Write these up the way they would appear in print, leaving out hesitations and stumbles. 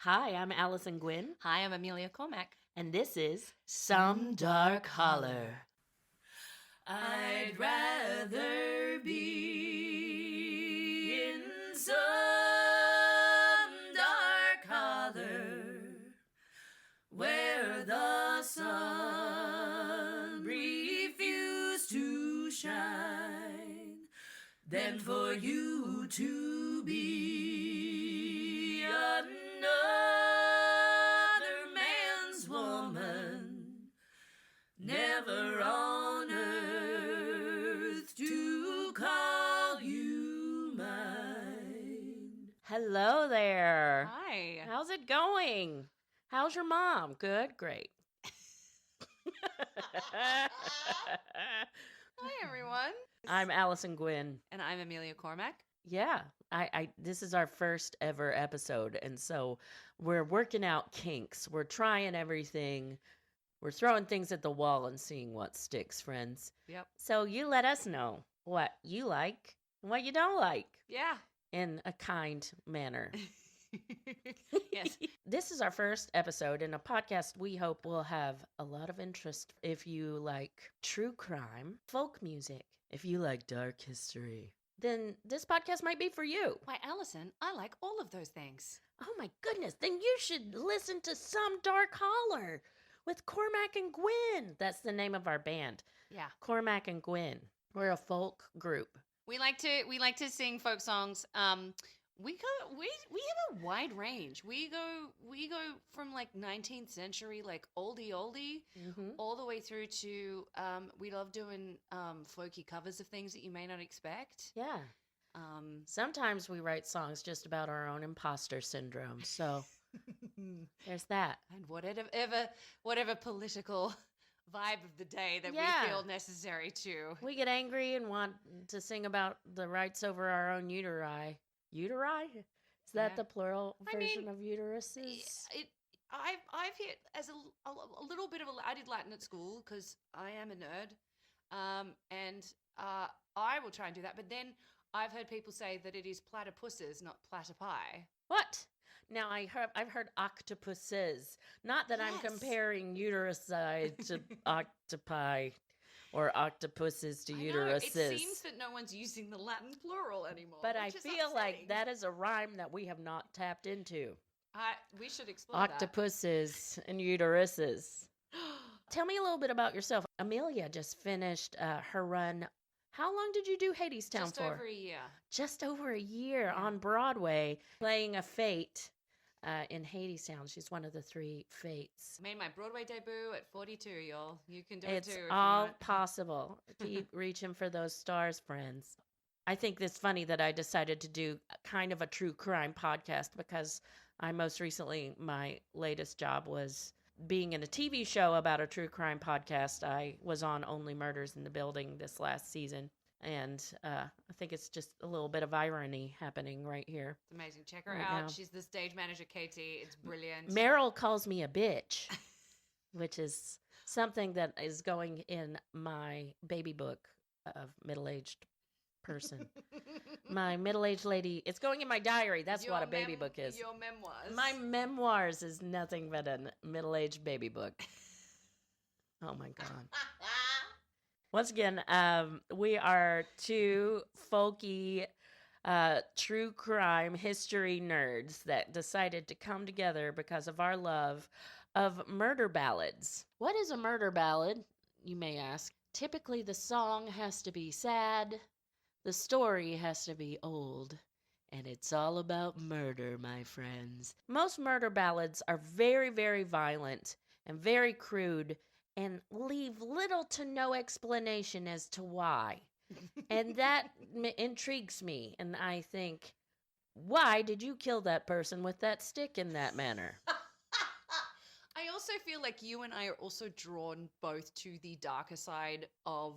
Hi, I'm Allison Gwynn, Hi, I'm Amelia Cormack. and this is Some Dark Holler. I'd rather be in some dark holler where the sun refused to shine than for you to be another man's woman, never on earth to call you mine. Hello there. Hi. How's it going? How's your mom? Good? Great. Hi, everyone. I'm Allison Gwynn. And I'm Amelia Cormack. Yeah, this is our first ever episode, and so we're working out kinks. We're trying everything. We're throwing things at the wall and seeing what sticks, friends. Yep. So you let us know what you like and what you don't like Yeah. in a kind manner. Yes. This is our first episode in a podcast we hope will have a lot of interest if you like true crime, folk music, if you like dark history. Then this podcast might be for you. Why, Allison, I like all of those things. Oh my goodness, then you should listen to Some Dark Holler with Cormac and Gwyn. That's the name of our band. Yeah. Cormac and Gwyn. We're a folk group. We like to sing folk songs. We have a wide range. We go from like 19th century, like oldie, all the way through to we love doing folky covers of things that you may not expect. Yeah. Sometimes we write songs just about our own imposter syndrome. So there's that. And whatever political vibe of the day that we feel necessary to. We get angry and want to sing about the rights over our own uteri. Uteri? Is that the plural version of uteruses? I've hit as a little bit of I did Latin at school because I am a nerd, and I will try and do that. But then I've heard people say that it is platypuses, not platypi. What? Now I've heard octopuses. Not that I'm comparing uterusi to octopi. Or octopuses to uteruses. It seems that no one's using the Latin plural anymore. But I feel like that is a rhyme that we have not tapped into. We should explore Octopuses and uteruses. Tell me a little bit about yourself. Amelia just finished her run. How long did you do Hadestown for? Just over a year. Just over a year on Broadway, playing a fate. In Hadestown. She's one of the three fates. I made my Broadway debut at 42, y'all. You can do it too. It's all possible. Keep reaching for those stars, friends. I think it's funny that I decided to do kind of a true crime podcast because my latest job was being in a TV show about a true crime podcast. I was on Only Murders in the Building this last season. And I think it's just a little bit of irony happening right here. It's amazing. Check her out. Now. She's the stage manager, Katie. It's brilliant. Meryl calls me a bitch, which is something that is going in my baby book of middle-aged person. My middle-aged lady. It's going in my diary. That's what a baby book is. Your memoirs. My memoirs is nothing but a middle-aged baby book. Oh, my God. Once again, we are two folky true crime history nerds that decided to come together because of our love of murder ballads. What is a murder ballad, you may ask? Typically, the song has to be sad, the story has to be old, and it's all about murder, my friends. Most murder ballads are very, very violent and very crude and leave little to no explanation as to why. And that intrigues me. And I think, why did you kill that person with that stick in that manner? I also feel like you and I are also drawn both to the darker side of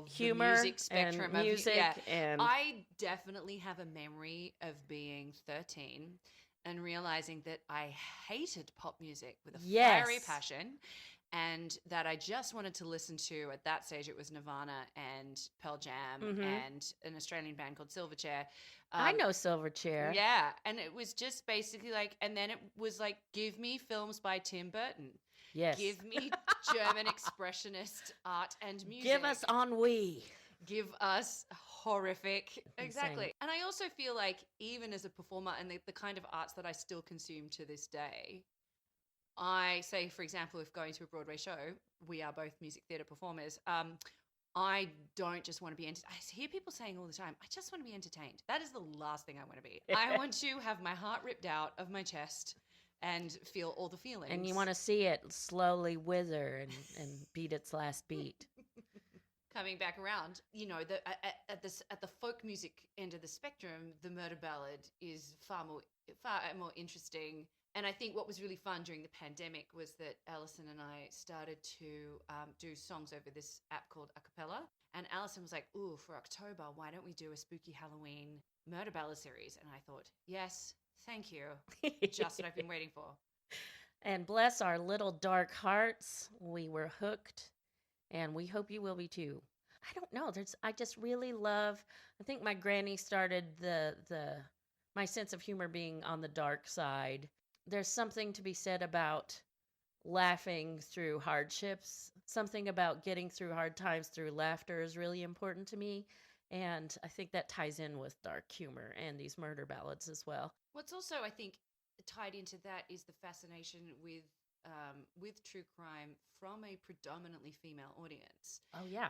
humor, the music spectrum. And music. And I definitely have a memory of being 13 and realizing that I hated pop music with a fiery passion. and that I just wanted to listen to. At that stage, it was Nirvana and Pearl Jam and an Australian band called Silverchair. I know Silverchair. Yeah, and it was just basically like, and then it was like, give me films by Tim Burton. Yes. Give me German expressionist art and music. Give us ennui. Give us horrific. Exactly. Insane. And I also feel like even as a performer and the kind of arts that I still consume to this day, I say, for example, if going to a Broadway show, we are both music theatre performers, I don't just want to be I hear people saying all the time, I just want to be entertained. That is the last thing I want to be. I want to have my heart ripped out of my chest and feel all the feelings. And you want to see it slowly wither and beat its last beat. Coming back around, you know, at the folk music end of the spectrum, the murder ballad is far more interesting. And I think what was really fun during the pandemic was that Alison and I started to do songs over this app called Acapella. And Alison was like, ooh, for October, why don't we do a spooky Halloween murder ballad series? And I thought, yes, thank you. Just what I've been waiting for. And bless our little dark hearts, we were hooked, and we hope you will be too. I don't know. I just really love. I think my granny started my sense of humor being on the dark side. There's something to be said about laughing through hardships. Something about getting through hard times through laughter is really important to me. And I think that ties in with dark humor and these murder ballads as well. What's also, I think, tied into that is the fascination with true crime from a predominantly female audience. Oh, yeah.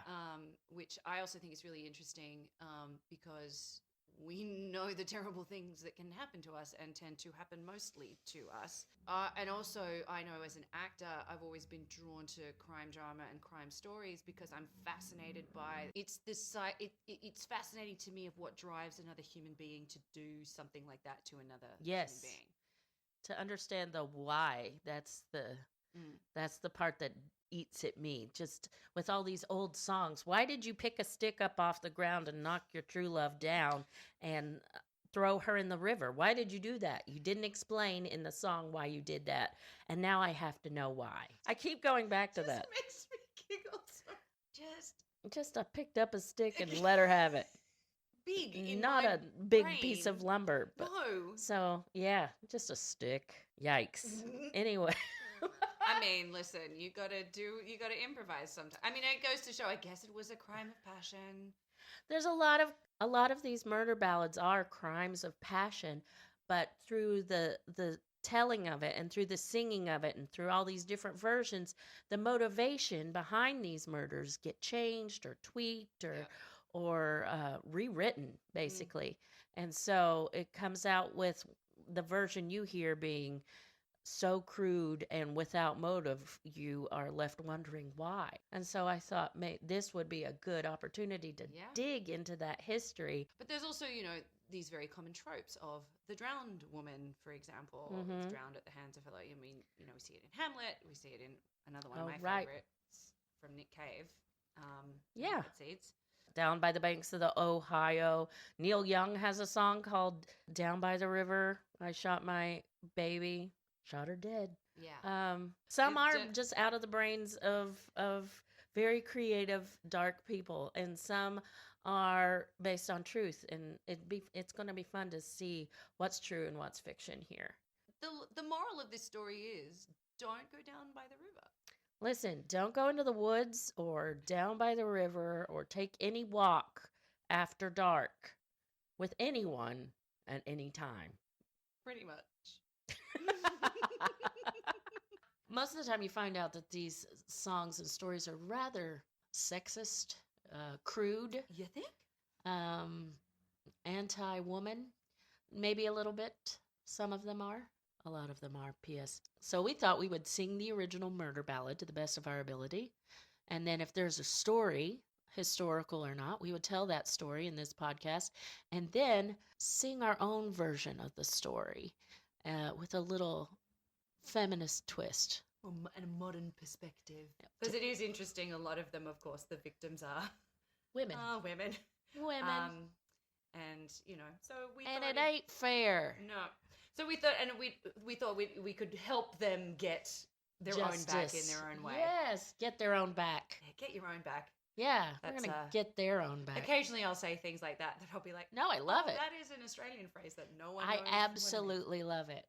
Which I also think is really interesting because we know the terrible things that can happen to us and tend to happen mostly to us. And also, I know as an actor, I've always been drawn to crime drama and crime stories because I'm fascinated by it's fascinating to me of what drives another human being to do something like that to another human being. To understand the why, that's the part that eats at me. Just with all these old songs, why did you pick a stick up off the ground and knock your true love down and throw her in the river? Why did you do that? You didn't explain in the song why you did that, and now I have to know why. I keep going back to that. Makes me giggle. Just I picked up a stick and let her have it. Big, not a big brain. Piece of lumber. But, no. So yeah, just a stick. Yikes. Anyway. I mean, listen, you gotta improvise sometimes. I mean, it goes to show, I guess it was a crime of passion. There's a lot of these murder ballads are crimes of passion, but through the telling of it and through the singing of it and through all these different versions, the motivation behind these murders get changed or tweaked or rewritten, basically. And so it comes out with the version you hear being so crude and without motive, you are left wondering why. And so I thought this would be a good opportunity to dig into that history. But there's also, these very common tropes of the drowned woman, for example, drowned at the hands of her. I mean, we see it in Hamlet. We see it in another one of my favorites from Nick Cave. Seeds. Down by the banks of the Ohio. Neil Young has a song called Down by the River. I shot my baby. Shot her dead. Yeah. Some are just out of the brains of very creative, dark people, and some are based on truth. And it's going to be fun to see what's true and what's fiction here. The moral of this story is don't go down by the river. Listen, don't go into the woods or down by the river or take any walk after dark with anyone at any time. Pretty much. Most of the time you find out that these songs and stories are rather sexist, crude. You think? Anti-woman, maybe a little bit. Some of them are. A lot of them are, P.S. So we thought we would sing the original murder ballad to the best of our ability. And then if there's a story, historical or not, we would tell that story in this podcast. And then sing our own version of the story with a little feminist twist. And a modern perspective. Because it is interesting, a lot of them, of course, the victims are... Women. Women. And, so we and thought... it ain't fair. No. So we thought, and we thought we could help them get their own back in their own way. Yes, get their own back. Yeah, get your own back. Yeah, we're going to get their own back. Occasionally I'll say things like that I'll be like, no, I love it. That is an Australian phrase that no one knows. I absolutely love it.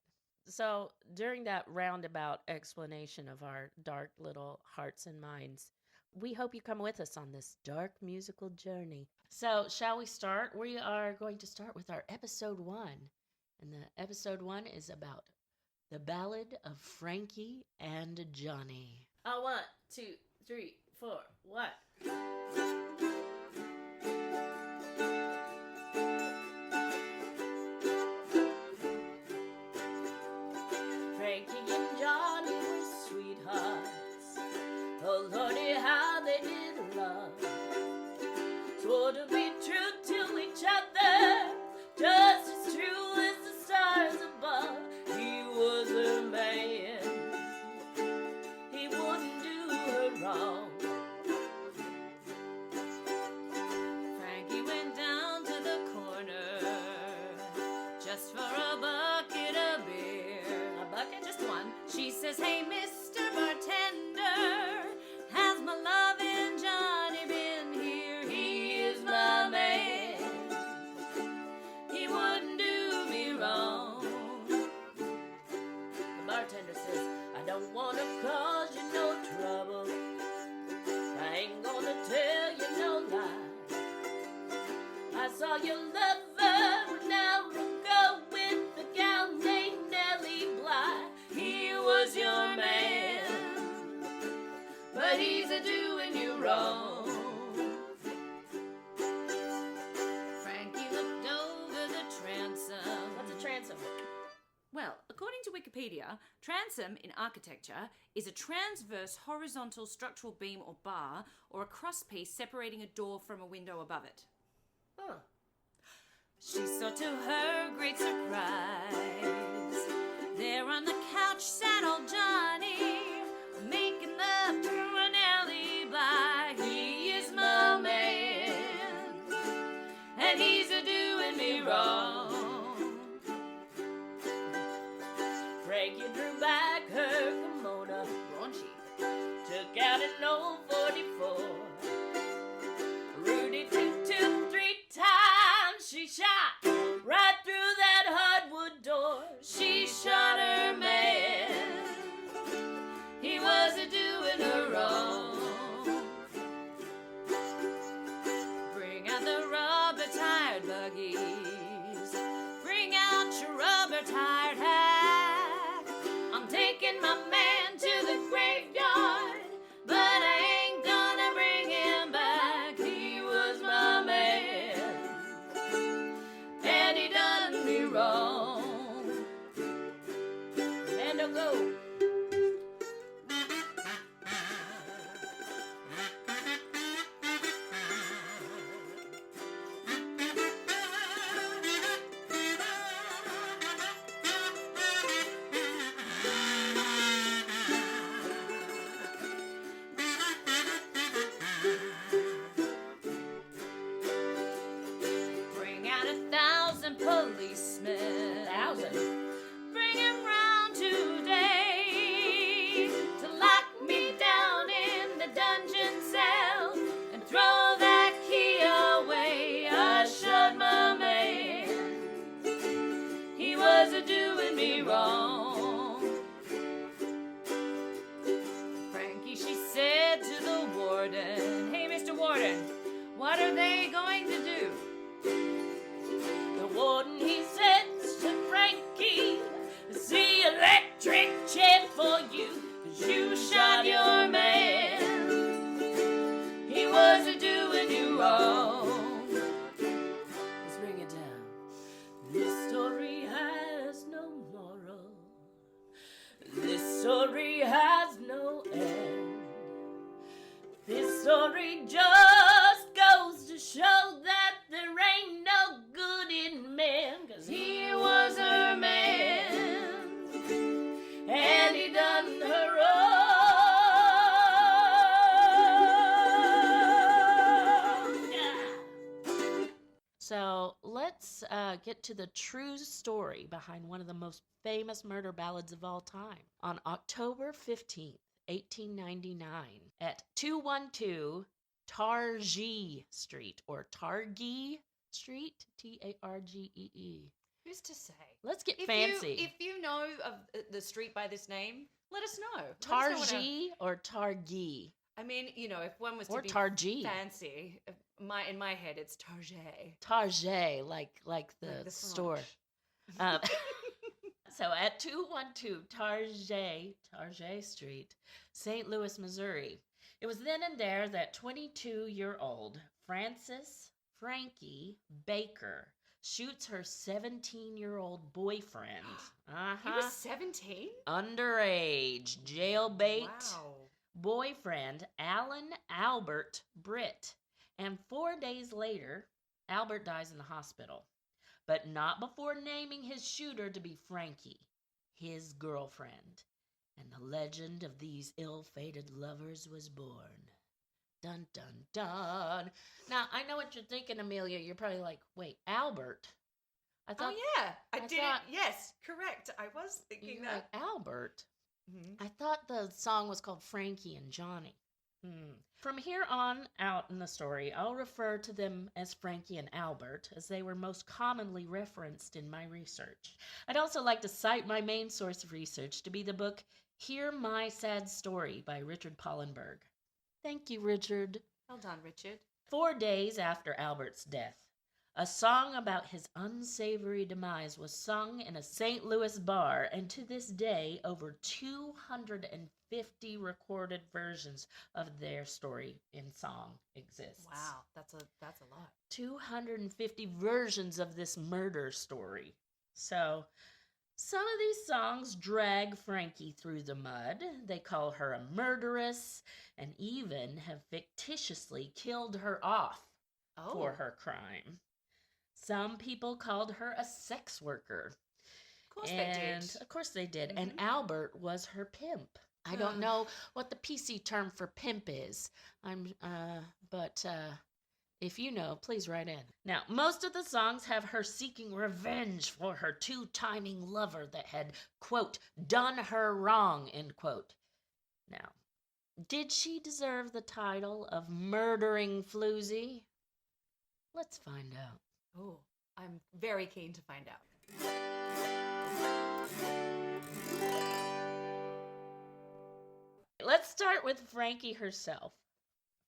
So during that roundabout explanation of our dark little hearts and minds, we hope you come with us on this dark musical journey. So shall we start? We are going to start with our episode 1. And the episode 1 is about the Ballad of Frankie and Johnny. 1, 2, 3, 4, 1. Frankie and Johnny were sweethearts. Oh Lordy, how they did love. Swore to be true to each other, just as true as the stars above. He was her man. He wouldn't do her wrong. Frankie went down to the corner just for a bucket of beer. A bucket? Just one. She says, hey, Mr. Bartender, has my lovin' Johnny been here? He is my man. He wouldn't do me wrong. The bartender says, I don't want to cause you no trouble. I ain't gonna tell you no lie. I saw your lover an hour ago with a gal named Nellie Bly. He was your man, but he's a-doing you wrong. Frankie looked over the transom. What's a transom? Well, according to Wikipedia, transom in architecture is a transverse horizontal structural beam or bar or a crosspiece separating a door from a window above it. Huh. She saw to her great surprise, there on the couch sat old Johnny, making love to an alley by. He is my man, and he's a-doing me wrong. Frankie drew back her kimono, raunchy, took out an old 44. Rudy toot toot 3 times, she shot right through that hardwood door. She shot her man, he was a-doing her wrong. Bring out the rubber-tired buggies, bring out your rubber-tired hat. I'm taking my man to the graveyard, but I ain't gonna bring him back. He was my man, and he done me wrong. Mando, go. Bring out 1,000 policemen. 1,000. Bring him round today to lock me down in the dungeon cell and throw that key away. I shot my man, he was a-doing me wrong. Frankie, she said to the warden, hey, Mr. Warden, what are they going to do? The warden, he says to Frankie, it's the electric chair for you, 'cause you shot your man. He was a-doing you wrong. Let's bring it down. This story has no moral. This story has no end. This story just goes to show that there ain't no good in men, 'cause he was her man, and he done her wrong. Yeah. So let's Connecticut to the true story behind one of the most famous murder ballads of all time. On October 15th, 1899, at 212 Targhee Street, or Targhee Street, Targee. Who's to say? Let's get fancy. If you know of the street by this name, let us know. Targhee or Targhee? I mean, if one was to be Targhee. fancy, in my head it's Target. Target, like the store. So at 212 Target Street, St. Louis, Missouri. It was then and there that 22-year-old Frankie Baker shoots her 17-year-old boyfriend. He was 17? Underage, jailbait. Wow. Boyfriend Alan Albert Britt. And 4 days later, Albert dies in the hospital. But not before naming his shooter to be Frankie, his girlfriend. And the legend of these ill-fated lovers was born. Dun, dun, dun. Now, I know what you're thinking, Amelia. You're probably like, wait, Albert? I thought, I did. Yes, correct. I was thinking that. Like, Albert? Mm-hmm. I thought the song was called Frankie and Johnny. From here on out in the story, I'll refer to them as Frankie and Albert, as they were most commonly referenced in my research. I'd also like to cite my main source of research to be the book Hear My Sad Story by Richard Polenberg. Thank you, Richard. Well done, Richard. 4 days after Albert's death, a song about his unsavory demise was sung in a St. Louis bar, and to this day, over 250 recorded versions of their story in song exists. Wow, that's a lot. 250 versions of this murder story. So, some of these songs drag Frankie through the mud. They call her a murderess, and even have fictitiously killed her off for her crime. Some people called her a sex worker. Of course they did. Of course they did. Mm-hmm. And Albert was her pimp. I don't know what the PC term for pimp is. But if you know, please write in. Now, most of the songs have her seeking revenge for her two-timing lover that had, quote, done her wrong, end quote. Now, did she deserve the title of murdering floozy? Let's find out. Oh, I'm very keen to find out. Let's start with Frankie herself.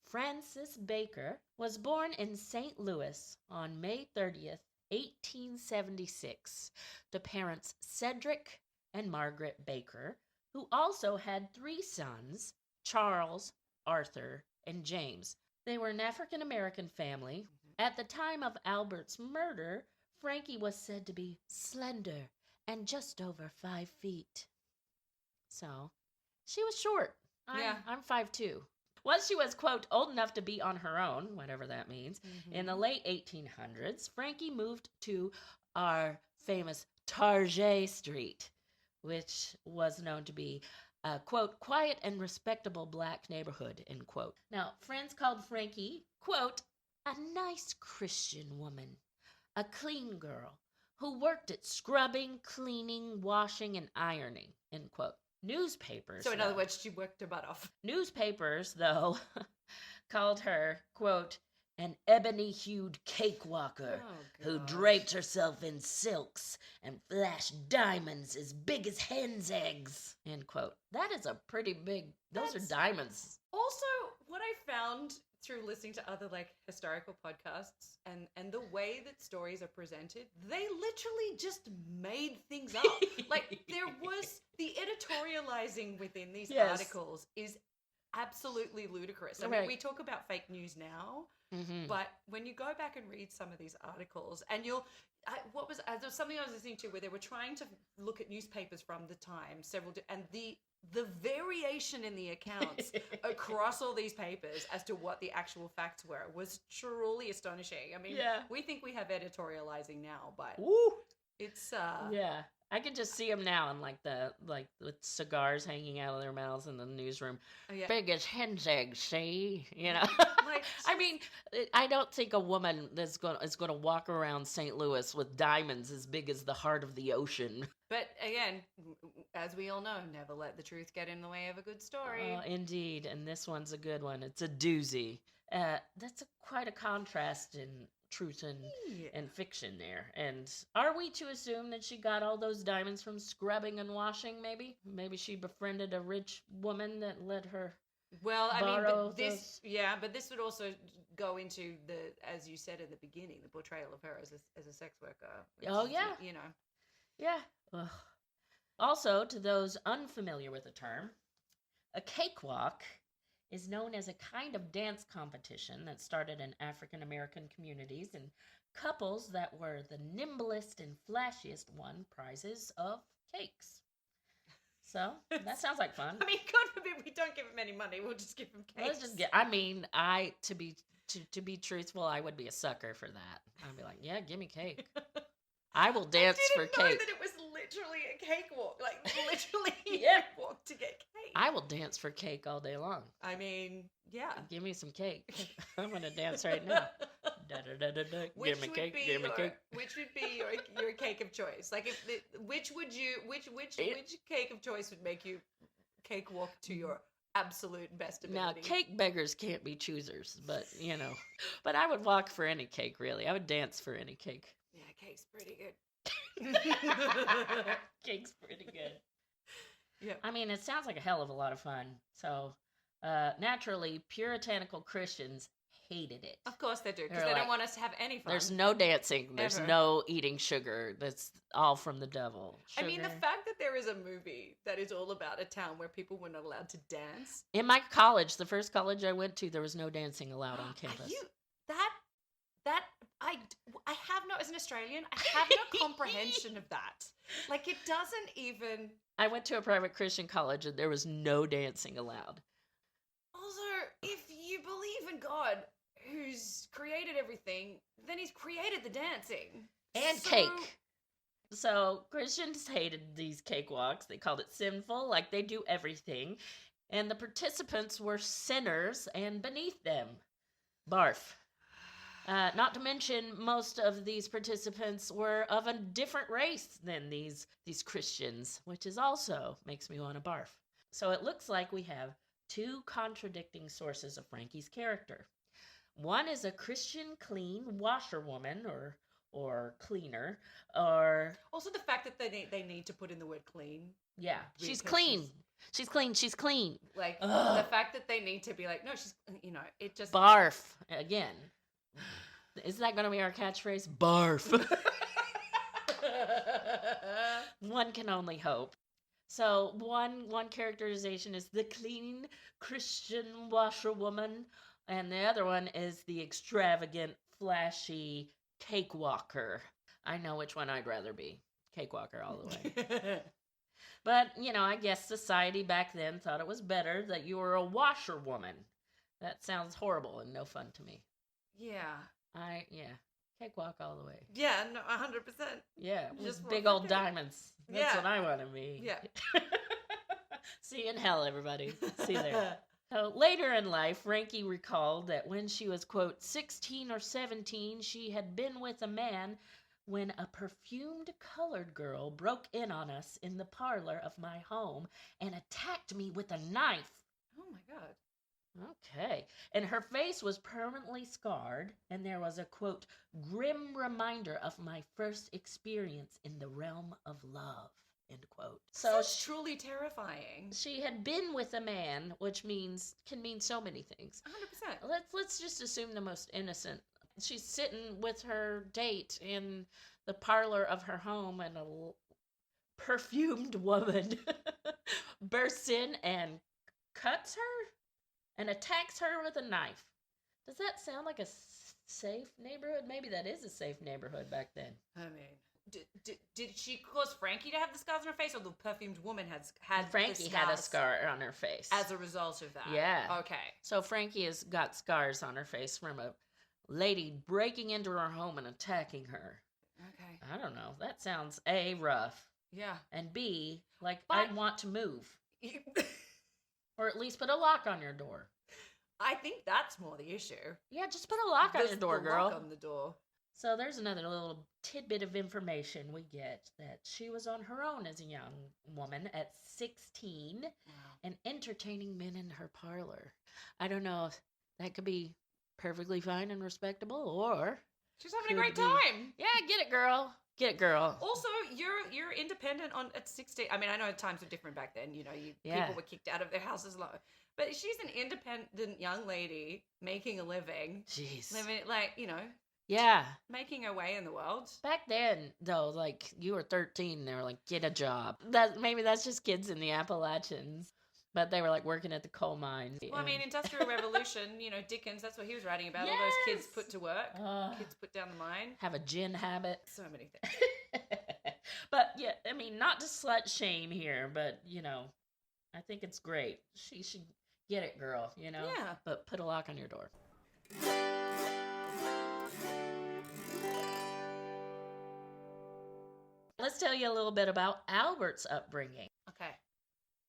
Frances Baker was born in St. Louis on May 30th, 1876, to parents Cedric and Margaret Baker, who also had 3 sons, Charles, Arthur, and James. They were an African-American family. At the time of Albert's murder, Frankie was said to be slender and just over 5 feet. So, she was short. I'm 5'2". Once she was, quote, old enough to be on her own, whatever that means, in the late 1800s, Frankie moved to our famous Target Street, which was known to be a, quote, quiet and respectable black neighborhood, end quote. Now, friends called Frankie, quote, a nice Christian woman, a clean girl, who worked at scrubbing, cleaning, washing, and ironing, end quote. Newspapers. So in other words, she worked her butt off. Newspapers, though, called her, quote, an ebony-hued cakewalker who draped herself in silks and flashed diamonds as big as hen's eggs, end quote. That is a pretty big, those are diamonds. Also, what I found through listening to other historical podcasts and the way that stories are presented, they literally just made things up. There was the editorializing within these articles is absolutely ludicrous. I mean, we talk about fake news now, but when you go back and read some of these articles, and there was something I was listening to where they were trying to look at newspapers from the time, and the variation in the accounts across all these papers as to what the actual facts were was truly astonishing. I mean, we think we have editorializing now, but it's I can just see them now, and like with cigars hanging out of their mouths in the newsroom. Oh, yeah. Big as hen's eggs, see? You know. Like, I mean, I don't think a woman is going to walk around St. Louis with diamonds as big as the heart of the ocean. But again, as we all know, never let the truth get in the way of a good story. Indeed, and this one's a good one. It's a doozy. That's quite a contrast in truth and fiction there. And are we to assume that she got all those diamonds from scrubbing and washing, maybe? Maybe she befriended a rich woman that let her Well, I mean, borrow but this would also go into as you said in the beginning, the portrayal of her as a sex worker. Oh, yeah. You know. Yeah. Ugh. Also, to those unfamiliar with the term, a cakewalk is known as a kind of dance competition that started in African American communities, and couples that were the nimblest and flashiest won prizes of cakes. So that sounds like fun. I mean, God forbid we don't give him any money. We'll just give him cakes. Let's just get. I mean, to be truthful, I would be a sucker for that. I'd be like, yeah, give me cake. I will dance for cake. I didn't know that it was literally a cakewalk. Like, literally Yeah. a walk to get cake. I will dance for cake all day long. I mean, yeah. Give me some cake. I'm gonna dance right now. Da, da, da, da, da. Give me cake. Give me cake. Which would be your cake of choice? Like, which cake of choice would make you cakewalk to your absolute best ability? Now, cake beggars can't be choosers, but you know. But I would walk for any cake. Really, I would dance for any cake. Yeah, cake's pretty good. Cake's pretty good. Yeah. I mean, it sounds like a hell of a lot of fun. So, naturally, puritanical Christians hated it. Of course they do, because They're they like, don't want us to have any fun. There's no dancing. There's Ever. no eating sugar. That's all from the devil. I mean, the Sugar. fact that there is a movie that is all about a town where people were not allowed to dance. In my college, the first college I went to, there was no dancing allowed on campus. I have no, as an Australian, I have no comprehension of that. Like, it doesn't even. I went to a private Christian college and there was no dancing allowed. Also, if you believe in God, who's created everything, then he's created the dancing. And So- cake. So Christians hated these cakewalks. They called it sinful, like they do everything. And the participants were sinners and beneath them. Barf. Not to mention, most of these participants were of a different race than these Christians, which is also makes me want to barf. So it looks like we have two contradicting sources of Frankie's character. One is a Christian clean washerwoman or cleaner, or Also, the fact that they need to put in the word clean. yeah, she's Because clean. She's clean. She's clean. Like, Ugh. the fact that they need to be like, no, she's, it just. Barf again. Is that going to be our catchphrase? Barf. One can only hope. So one characterization is the clean Christian washerwoman, and the other one is the extravagant, flashy cakewalker. I know which one I'd rather be. Cakewalker all the way. But, I guess society back then thought it was better that you were a washerwoman. That sounds horrible and no fun to me. Yeah. Cakewalk all the way. Yeah, no, 100%. Yeah, Just with big want old cake. diamonds. That's Yeah. what I want to be. Yeah. See you in hell, everybody. See you there. So later in life, Frankie recalled that when she was, quote, 16 or 17, she had been with a man when a perfumed colored girl broke in on us in the parlor of my home and attacked me with a knife. Oh my God. Okay. And her face was permanently scarred, and there was a, quote, grim reminder of my first experience in the realm of love, end quote. So That's truly terrifying. she had been with a man, which can mean so many things. 100%. Let's just assume the most innocent. She's sitting with her date in the parlor of her home, and a perfumed woman bursts in and cuts her and attacks her with a knife. Does that sound like a safe neighborhood? Maybe that is a safe neighborhood back then. I mean, did she cause Frankie to have the scars on her face, or the perfumed woman had Frankie the had a scars scar on her face. as a result of that? Yeah. Okay. So Frankie has got scars on her face from a lady breaking into her home and attacking her. Okay. I don't know. That sounds rough. Yeah. And B, like, But- I want to move. Or at least put a lock on your door. I think that's more the issue. Yeah, just put a lock on your door, the girl. Lock on the door. So there's another little tidbit of information we get that she was on her own as a young woman at 16 and entertaining men in her parlor. I don't know if that could be perfectly fine and respectable, or she's having a could great be- time. Yeah, get it, girl. Get it, girl. Also, you're independent at 16. I mean, I know times were different back then. You know, Yeah. people were kicked out of their houses, but she's an independent young lady making a living, Jeez. living like, you know, Yeah. making her way in the world. Back then, though, like, you were 13, they were like, get a job. Maybe that's just kids in the Appalachians. But they were like working at the coal mines. Well, I mean, Industrial Revolution, you know, Dickens, that's what he was writing about. All those kids put to work, kids put down the mine. Have a gin habit. So many things. But yeah, I mean, not to slut shame here, but you know, I think it's great. She should get it, girl, you know? Yeah. But put a lock on your door. Let's tell you a little bit about Albert's upbringing. Okay.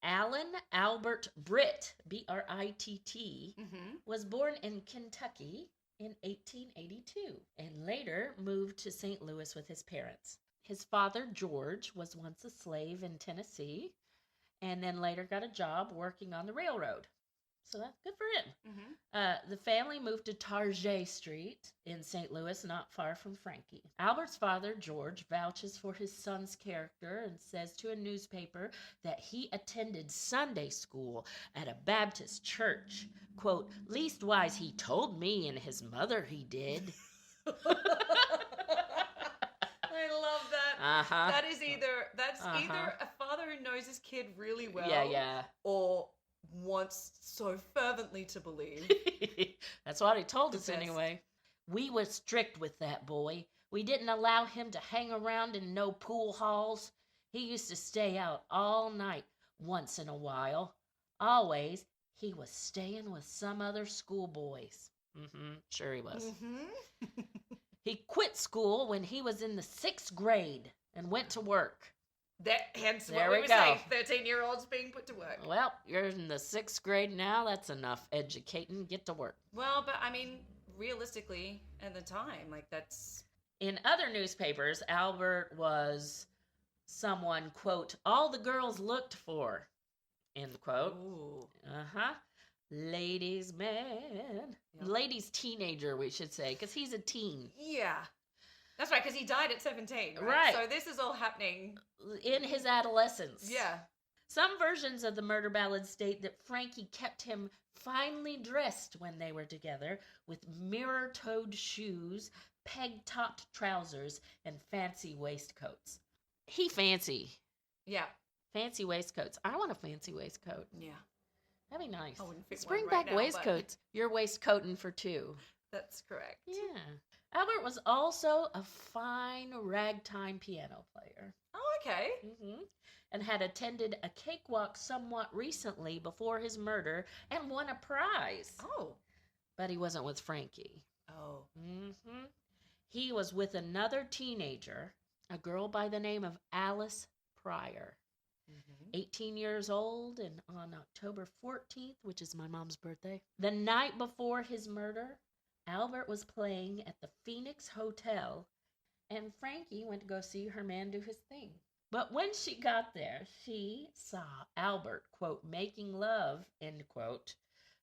Alan Albert Britt, Britt, Mm-hmm. was born in Kentucky in 1882 and later moved to St. Louis with his parents. His father, George, was once a slave in Tennessee and then later got a job working on the railroad. So that's good for him. Mm-hmm. The family moved to Target Street in St. Louis, not far from Frankie. Albert's father, George, vouches for his son's character and says to a newspaper that he attended Sunday school at a Baptist church. Quote, leastwise he told me and his mother he did. I love that. Uh-huh. That's either a father who knows his kid really well, Yeah. or wants so fervently to believe. That's what he told us best. anyway. We were strict with that boy. We didn't allow him to hang around in no pool halls. He used to stay out all night once in a while. Always, he was staying with some other schoolboys. Sure he was. Mm-hmm. He quit school when he was in the 6th grade and went to work. Hence There what we we go. say, 13-year-olds being put to work. Well, you're in the 6th grade now. That's enough educating. Get to work. Well, but I mean, realistically, at the time, like that's... In other newspapers, Albert was someone, quote, all the girls looked for, end quote. Ooh. Ladies' man. Yep. Ladies' teenager, we should say, because he's a teen. Yeah. That's right, because he died at 17, right? Right. So this is all happening... In his adolescence. Yeah. Some versions of the murder ballad state that Frankie kept him finely dressed when they were together, with mirror-toed shoes, peg-topped trousers, and fancy waistcoats. He fancy. Yeah. Fancy waistcoats. I want a fancy waistcoat. Yeah. That'd be nice. I wouldn't fit Spring one right back now, but- waistcoats. You're waistcoating for 2. That's correct. Yeah. Albert was also a fine ragtime piano player. Oh, okay. And had attended a cakewalk somewhat recently before his murder and won a prize. Oh. But he wasn't with Frankie. Oh. He was with another teenager, a girl by the name of Alice Pryor. 18 years old, and on October 14th, which is my mom's birthday, the night before his murder, Albert was playing at the Phoenix Hotel, and Frankie went to go see her man do his thing. But when she got there, she saw Albert, quote, making love, end quote,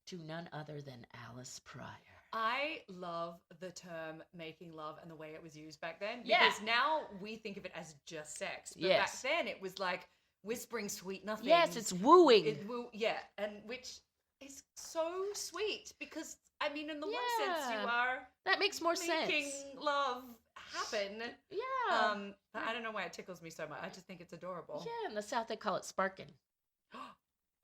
to none other than Alice Pryor. I love the term making love and the way it was used back then. Yeah. Because now we think of it as just sex. But Yes. back then it was like whispering sweet nothings. Yes, it's wooing. And which is so sweet because, I mean, in the one sense, Yeah. you are That makes more making sense. love happen. Yeah. But I don't know why it tickles me so much. I just think it's adorable. Yeah, in the South they call it sparking.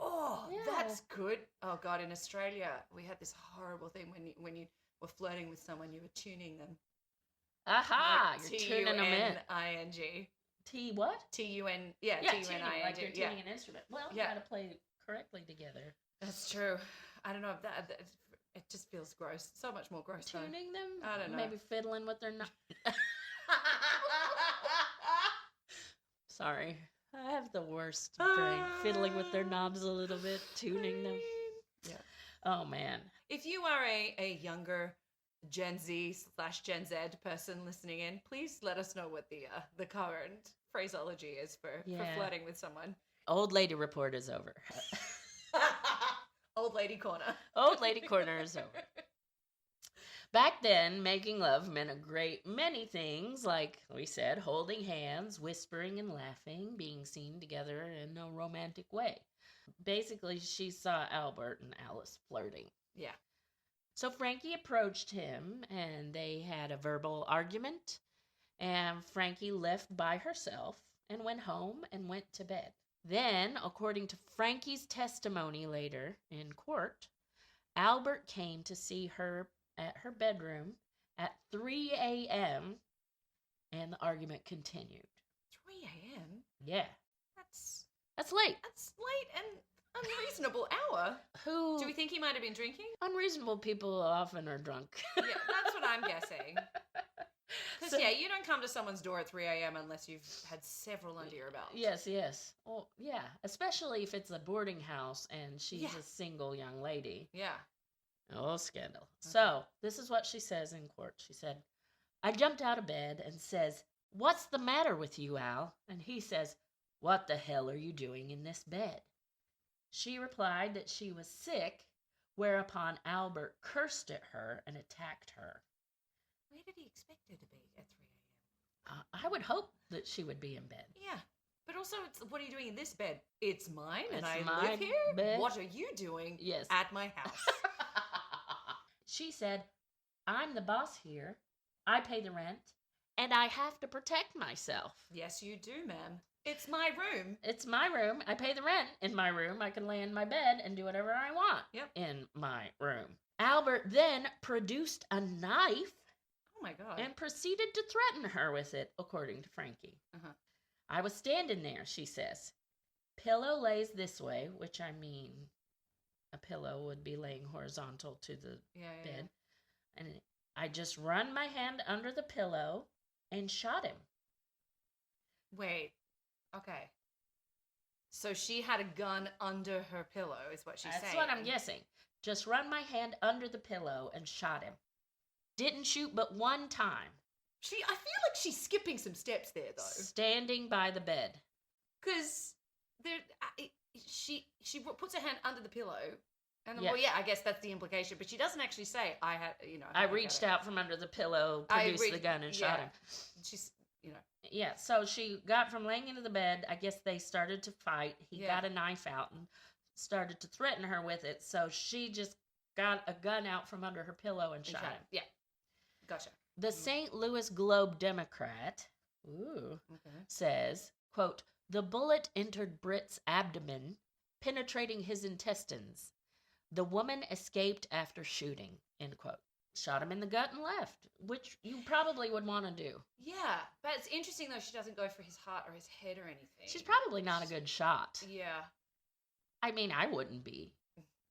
Oh, Yeah. that's good. Oh God, in Australia we had this horrible thing when you were flirting with someone, you were tuning them. Aha! Like You're tuning them in. T-U-N-I-N-G. T what? T-U-N. Yeah, Yeah, tuning, T-U-N-I-N-G. like you're Yeah, tuning an instrument. Well, you Yeah. gotta play correctly together. that's true. I don't know if that it just feels gross. So much more gross. though. Tuning them? I don't know. Maybe fiddling with their Sorry. I have the worst brain. Fiddling with their knobs a little bit, tuning them. Yeah. Oh, man. If you are a younger Gen Z/Gen Z person listening in, please let us know what the current phraseology is for flirting with someone. Old lady report is over. Old lady corner. Old lady corner is over. Back then, making love meant a great many things, like we said, holding hands, whispering and laughing, being seen together in a romantic way. Basically, she saw Albert and Alice flirting. Yeah. So Frankie approached him, and they had a verbal argument, and Frankie left by herself and went home and went to bed. Then, according to Frankie's testimony later in court, Albert came to see her at her bedroom at 3 a.m., and the argument continued. 3 a.m.? Yeah. That's late. That's late and unreasonable hour. Who? Do we think he might have been drinking? Unreasonable people often are drunk. Yeah, that's what I'm guessing. Because, you don't come to someone's door at 3 a.m. unless you've had several under your belt. Yes. Well, yeah, especially if it's a boarding house and she's a single young lady. Yeah. Oh, scandal. Okay. So, this is what she says in court. She said, I jumped out of bed and says, what's the matter with you, Al? And he says, what the hell are you doing in this bed? She replied that she was sick, whereupon Albert cursed at her and attacked her. Where did he expect her to be at 3 a.m.? I would hope that she would be in bed. Yeah. But also, what are you doing in this bed? It's mine and I my live here? Bed. What are you doing Yes. at my house? She said, I'm the boss here. I pay the rent, and I have to protect myself. Yes, you do, ma'am. It's my room. It's my room. I pay the rent in my room. I can lay in my bed and do whatever I want in my room. Albert then produced a knife. Oh, my God. And proceeded to threaten her with it, according to Frankie. Uh-huh. I was standing there, she says. Pillow lays this way, which I mean, a pillow would be laying horizontal to the bed. And I just run my hand under the pillow and shot him. Wait. Okay. So she had a gun under her pillow, is what she's saying. That's what I'm guessing. Just run my hand under the pillow and shot him. Didn't shoot but one time. I feel like she's skipping some steps there, though. Standing by the bed. Because she puts her hand under the pillow. And well, I guess that's the implication. But she doesn't actually say, I reached out from under the pillow, produced the gun, and shot him. She's, Yeah, so she got from laying into the bed. I guess they started to fight. He got a knife out and started to threaten her with it. So she just got a gun out from under her pillow and shot him. Yeah. Gotcha. The St. Louis Globe-Democrat says, quote, the bullet entered Britt's abdomen, penetrating his intestines. The woman escaped after shooting, end quote. Shot him in the gut and left, which you probably would want to do. Yeah, but it's interesting, though, she doesn't go for his heart or his head or anything. She's probably not a good shot. Yeah. I mean, I wouldn't be.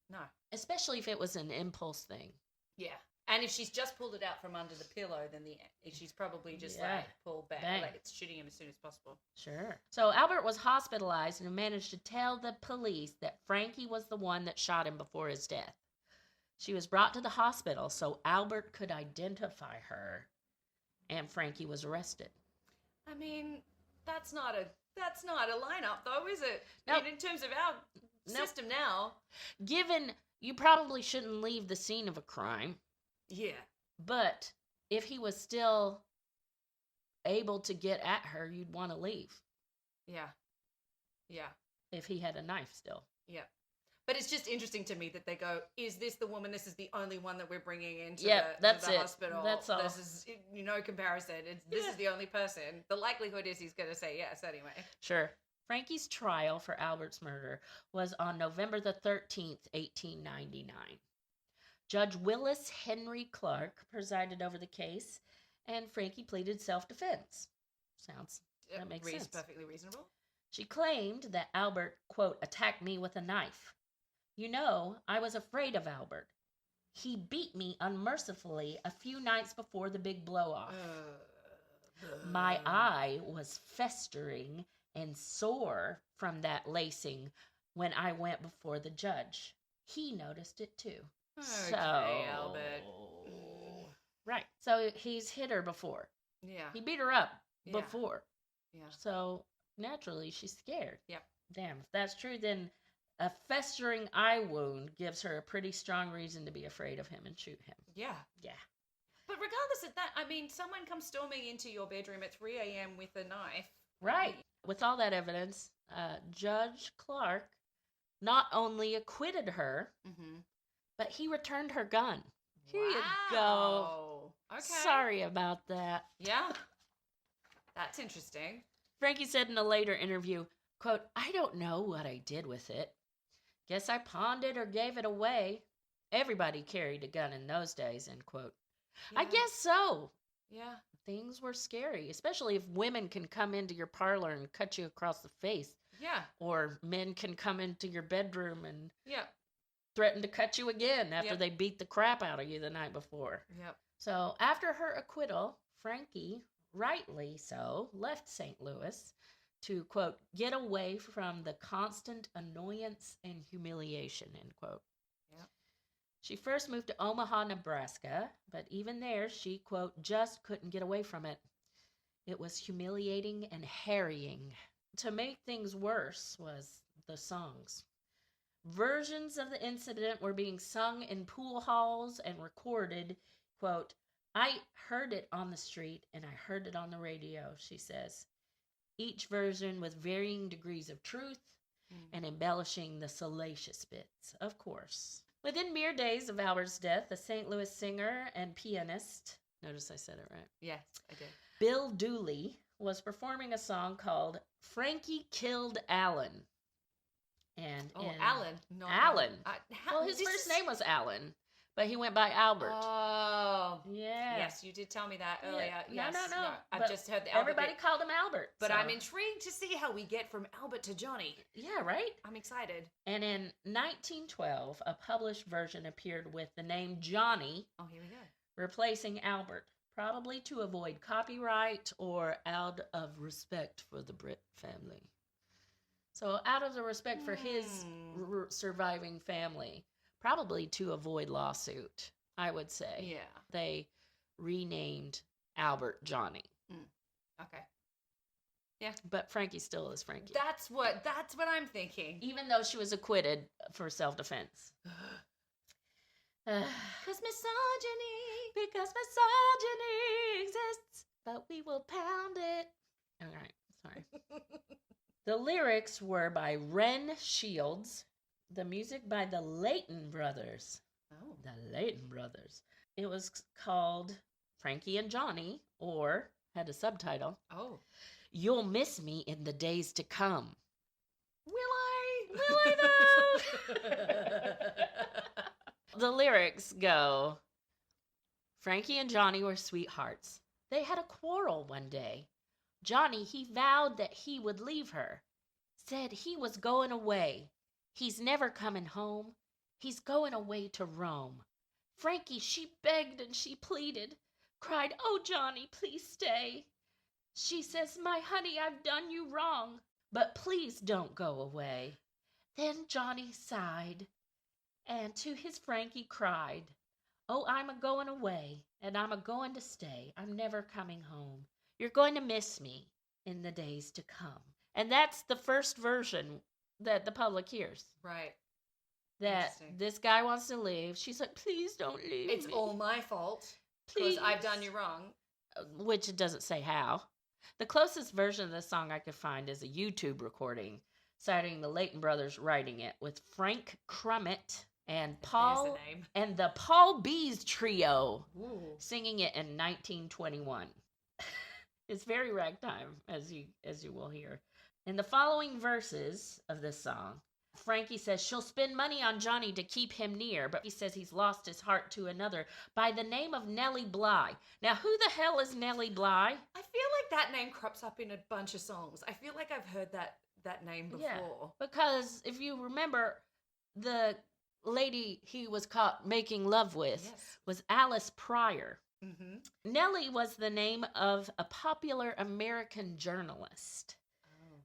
No. Especially if it was an impulse thing. Yeah. And if she's just pulled it out from under the pillow, then she's probably just pulled back. Bang. Like it's shooting him as soon as possible. Sure. So Albert was hospitalized and managed to tell the police that Frankie was the one that shot him before his death. She was brought to the hospital so Albert could identify her, and Frankie was arrested. I mean, that's not a lineup, though, is it? Nope. I mean, in terms of our system now. Given you probably shouldn't leave the scene of a crime. Yeah. But if he was still able to get at her, you'd want to leave. Yeah. Yeah. If he had a knife still. Yeah. But it's just interesting to me that they go, is this the woman? This is the only one that we're bringing into the hospital. That's all. This is no comparison. This is the only person. The likelihood is he's going to say yes anyway. Sure. Frankie's trial for Albert's murder was on November the 13th, 1899. Judge Willis Henry Clark presided over the case, and Frankie pleaded self-defense. That makes sense. Perfectly reasonable. She claimed that Albert, quote, attacked me with a knife. You know, I was afraid of Albert. He beat me unmercifully a few nights before the big blow-off. My eye was festering, and sore from that lacing when I went before the judge. He noticed it too. Okay, So, Albert. Right. So he's hit her before. Yeah. He beat her up Yeah. before. Yeah. So naturally she's scared. Yep. Damn, if that's true, then a festering eye wound gives her a pretty strong reason to be afraid of him and shoot him. Yeah. Yeah. But regardless of that, I mean, someone comes storming into your bedroom at 3 a.m. with a knife. Right. With all that evidence, Judge Clark not only acquitted her, but he returned her gun. Here you go. Okay. Sorry about that. Yeah. That's interesting. Frankie said in a later interview, quote, I don't know what I did with it. Guess I pawned it or gave it away. Everybody carried a gun in those days, end quote. Yeah. I guess so. Yeah. Things were scary, especially if women can come into your parlor and cut you across the face. Yeah. Or men can come into your bedroom and threaten to cut you again after they beat the crap out of you the night before. Yep. So after her acquittal, Frankie, rightly so, left St. Louis to, quote, get away from the constant annoyance and humiliation, end quote. Yep. She first moved to Omaha, Nebraska, but even there, she, quote, just couldn't get away from it. It was humiliating and harrying. To make things worse was the songs. Versions of the incident were being sung in pool halls and recorded, quote, I heard it on the street and I heard it on the radio, she says. Each version with varying degrees of truth and embellishing the salacious bits, of course. Within mere days of Albert's death, the St. Louis singer and pianist, notice I said it right. Yes, I did. Bill Dooley was performing a song called Frankie Killed Alan. And Alan. No, Alan. Well, his first name was Alan, but he went by Albert. Oh. Yeah. Yes, you did tell me that earlier. Yeah. Yes. No. I've just heard the Albert everybody bit. called him Albert. But so. I'm intrigued to see how we get from Albert to Johnny. Yeah, right? I'm excited. And in 1912, a published version appeared with the name Johnny. Oh, here we go. Replacing Albert, probably to avoid copyright or out of respect for the Britt family. So out of the respect for his surviving family, probably to avoid lawsuit, I would say. Yeah. They renamed Albert Johnny. Okay. Yeah. But Frankie still is Frankie. That's what I'm thinking. Even though she was acquitted for self-defense. Because misogyny exists, but we will pound it. All right, sorry. The lyrics were by Ren Shields. The music by the Leighton Brothers. Oh. The Leighton Brothers. It was called Frankie and Johnny, or had a subtitle. Oh. You'll Miss Me in the Days to Come. Will I? Will I though? The lyrics go, Frankie and Johnny were sweethearts. They had a quarrel one day. Johnny, he vowed that he would leave her. Said he was going away. He's never coming home. He's going away to Rome. Frankie, she begged and she pleaded. Cried, oh, Johnny, please stay. She says, my honey, I've done you wrong. But please don't go away. Then Johnny sighed. And to his Frankie cried, oh, I'm a-going away, and I'm a-going to stay. I'm never coming home. You're going to miss me in the days to come. And that's the first version that the public hears. Right. That this guy wants to leave. She's like, please don't leave It's me. all my fault. Please. Because I've done you wrong. Which it doesn't say how. The closest version of the song I could find is a YouTube recording citing the Leighton brothers writing it with Frank Crummett and Paul and the Paul Bees Trio singing it in 1921. It's very ragtime, as you will hear. In the following verses of this song, Frankie says she'll spend money on Johnny to keep him near, but he says he's lost his heart to another by the name of Nellie Bly. Now, who the hell is Nellie Bly? I feel like that name crops up in a bunch of songs. I feel like I've heard that name before. Yeah, because if you remember, the lady he was caught making love with was Alice Pryor. Mm-hmm. Nellie was the name of a popular American journalist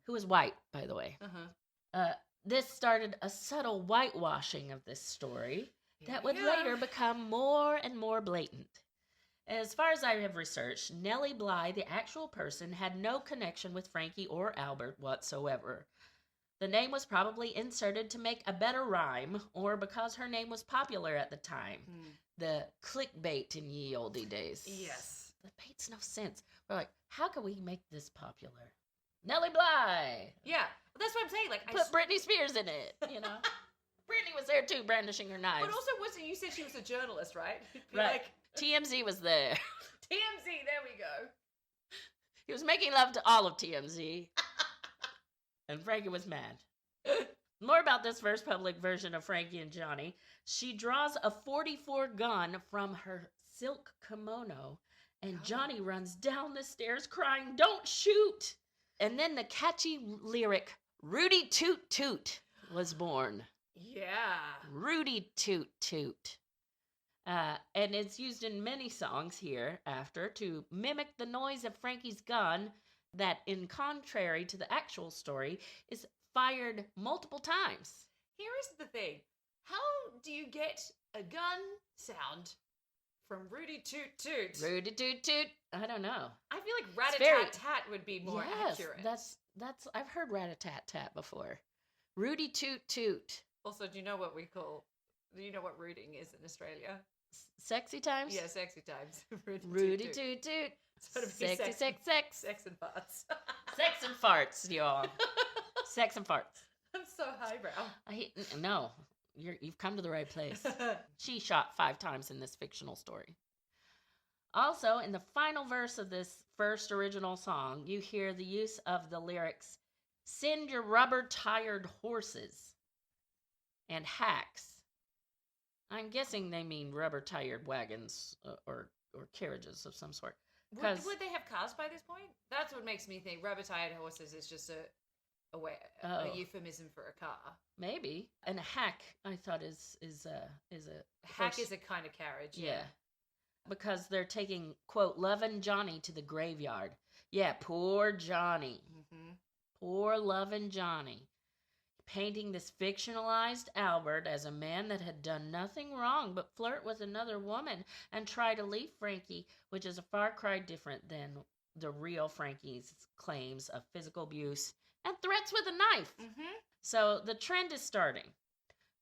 who was white, by the way. Uh-huh. This started a subtle whitewashing of this story that would later become more and more blatant. As far as I have researched, Nellie Bly, the actual person, had no connection with Frankie or Albert whatsoever. The name was probably inserted to make a better rhyme, or because her name was popular at the time. The clickbait in ye olde days. Yes. That makes no sense. We're like, how can we make this popular? Nellie Bly! Yeah, well, that's what I'm saying. Like, Put Britney Spears in it, you know? Britney was there too, brandishing her knives. But also, you said she was a journalist, right? Right. Like, TMZ was there. TMZ, there we go. He was making love to all of TMZ. And Frankie was mad. More about this first public version of Frankie and Johnny. She draws a .44 gun from her silk kimono, and Johnny runs down the stairs crying, "Don't shoot!" And then the catchy lyric, "Rudy Toot Toot," was born. Yeah. Rudy Toot Toot. And it's used in many songs here after to mimic the noise of Frankie's gun that, in contrary to the actual story, is fired multiple times. Here is the thing. How do you get a gun sound from Rudy Toot Toot? Rudy Toot Toot. I don't know. I feel like rat-a-tat-tat would be more accurate. That's I've heard rat-a-tat-tat before. Rudy Toot Toot. Also, do you know what rooting is in Australia? Sexy times? Yeah, sexy times. Rudy Toot Toot. Sexy sex. Sex and farts. Sex and farts, y'all. Sex and farts. I'm so highbrow. No, you've come to the right place. She shot 5 times in this fictional story. Also, in the final verse of this first original song, you hear the use of the lyrics, "Send your rubber-tired horses," and hacks. I'm guessing they mean rubber-tired wagons or carriages of some sort. Would they have cars by this point? That's what makes me think rubber-tired horses is just a euphemism for a car. Maybe. And a hack, I thought, is a hack is a kind of carriage. Yeah. Because they're taking, quote, "lovin' Johnny to the graveyard." Yeah, poor Johnny. Mm-hmm. Poor lovin' Johnny. Painting this fictionalized Albert as a man that had done nothing wrong but flirt with another woman and try to leave Frankie, which is a far cry different than the real Frankie's claims of physical abuse and threats with a knife. Mm-hmm. So the trend is starting.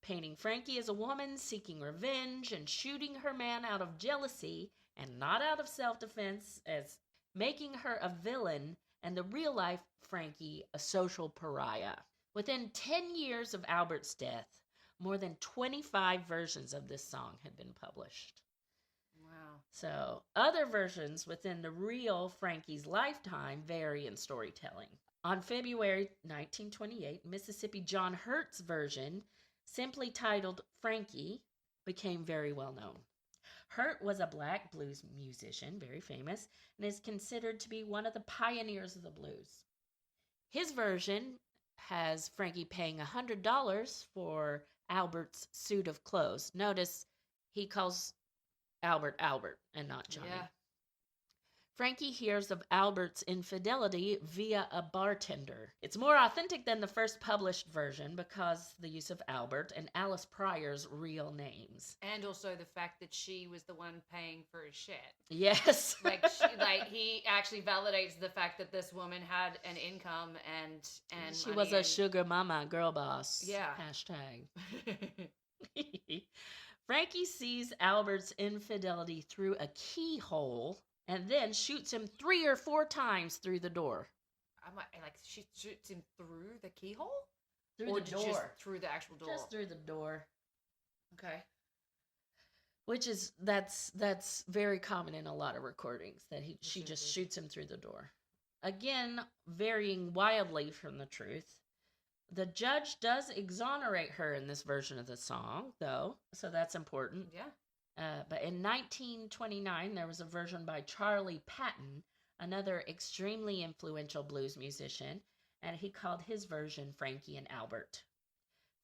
Painting Frankie as a woman seeking revenge and shooting her man out of jealousy and not out of self-defense, as making her a villain and the real-life Frankie a social pariah. Within 10 years of Albert's death, more than 25 versions of this song had been published. Wow. So, other versions within the real Frankie's lifetime vary in storytelling. On February 1928, Mississippi John Hurt's version, simply titled Frankie, became very well known. Hurt was a black blues musician, very famous, and is considered to be one of the pioneers of the blues. His version has Frankie paying $100 for Albert's suit of clothes. Notice he calls Albert and not Johnny. Yeah. Frankie hears of Albert's infidelity via a bartender. It's more authentic than the first published version because the use of Albert and Alice Pryor's real names. And also the fact that she was the one paying for his shit. Yes. He actually validates the fact that this woman had an income and she was a sugar mama, girl boss. Yeah. #. Frankie sees Albert's infidelity through a keyhole and then shoots him 3 or 4 times through the door. She shoots him through the keyhole? Through the door. Just through the actual door? Just through the door. Okay. Which is, that's very common in a lot of recordings, that she just shoots him through the door. Again, varying wildly from the truth. The judge does exonerate her in this version of the song, though, so that's important. Yeah. But in 1929, there was a version by Charlie Patton, another extremely influential blues musician, and he called his version Frankie and Albert.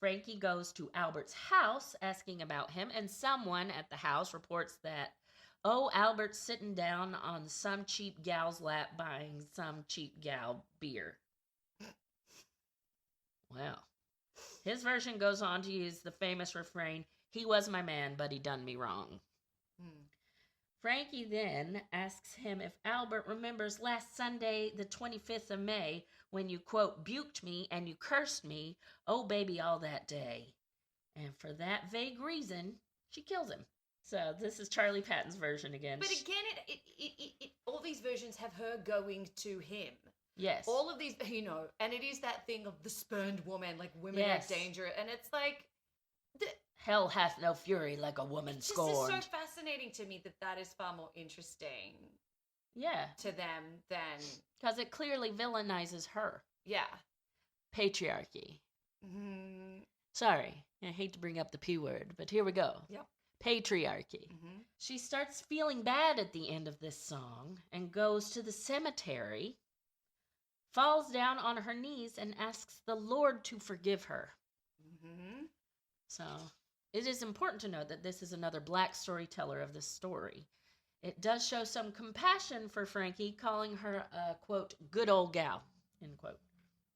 Frankie goes to Albert's house asking about him, and someone at the house reports that, Albert's sitting down on some cheap gal's lap buying some cheap gal beer. Well, his version goes on to use the famous refrain, "He was my man, but he done me wrong." Frankie then asks him if Albert remembers last Sunday, the 25th of May, when you, quote, buked me and you cursed me, oh baby, all that day. And for that vague reason, she kills him. So this is Charlie Patton's version again. But again, all these versions have her going to him. Yes. All of these, and it is that thing of the spurned woman, like women are dangerous. And it's like... Hell hath no fury like a woman scorned. It's just so fascinating to me that is far more interesting to them than... Because it clearly villainizes her. Yeah. Patriarchy. Sorry, I hate to bring up the P word, but here we go. Yep. Patriarchy. She starts feeling bad at the end of this song and goes to the cemetery, falls down on her knees, and asks the Lord to forgive her. So, it is important to note that this is another black storyteller of this story. It does show some compassion for Frankie, calling her a, quote, good old gal, end quote.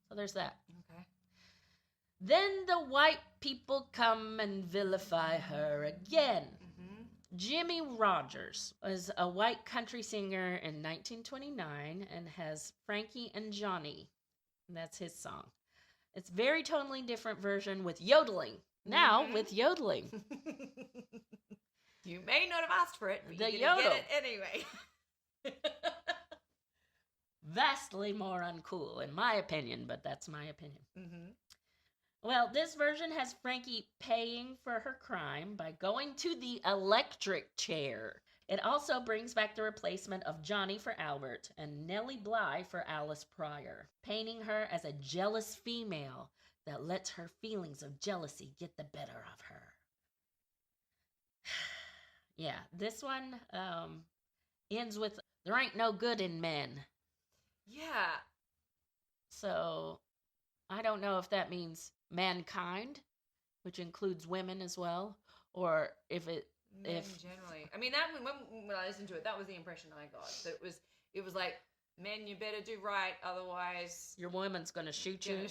So there's that. Okay. Then the white people come and vilify her again. Jimmy Rogers was a white country singer in 1929 and has Frankie and Johnny. That's his song. It's a very tonally different version with yodeling. Now with yodeling. You may not have asked for it, but the you're yodel. Get it anyway. Vastly more uncool, in my opinion, but that's my opinion. Well, this version has Frankie paying for her crime by going to the electric chair. It also brings back the replacement of Johnny for Albert and Nellie Bly for Alice Pryor, painting her as a jealous female that lets her feelings of jealousy get the better of her. Yeah, this one ends with, there ain't no good in men. Yeah. So, I don't know if that means mankind, which includes women as well, or if it... Men generally. I mean, that when I listened to it, that was the impression I got. That it was like, men, you better do right, otherwise... Your woman's gonna shoot you.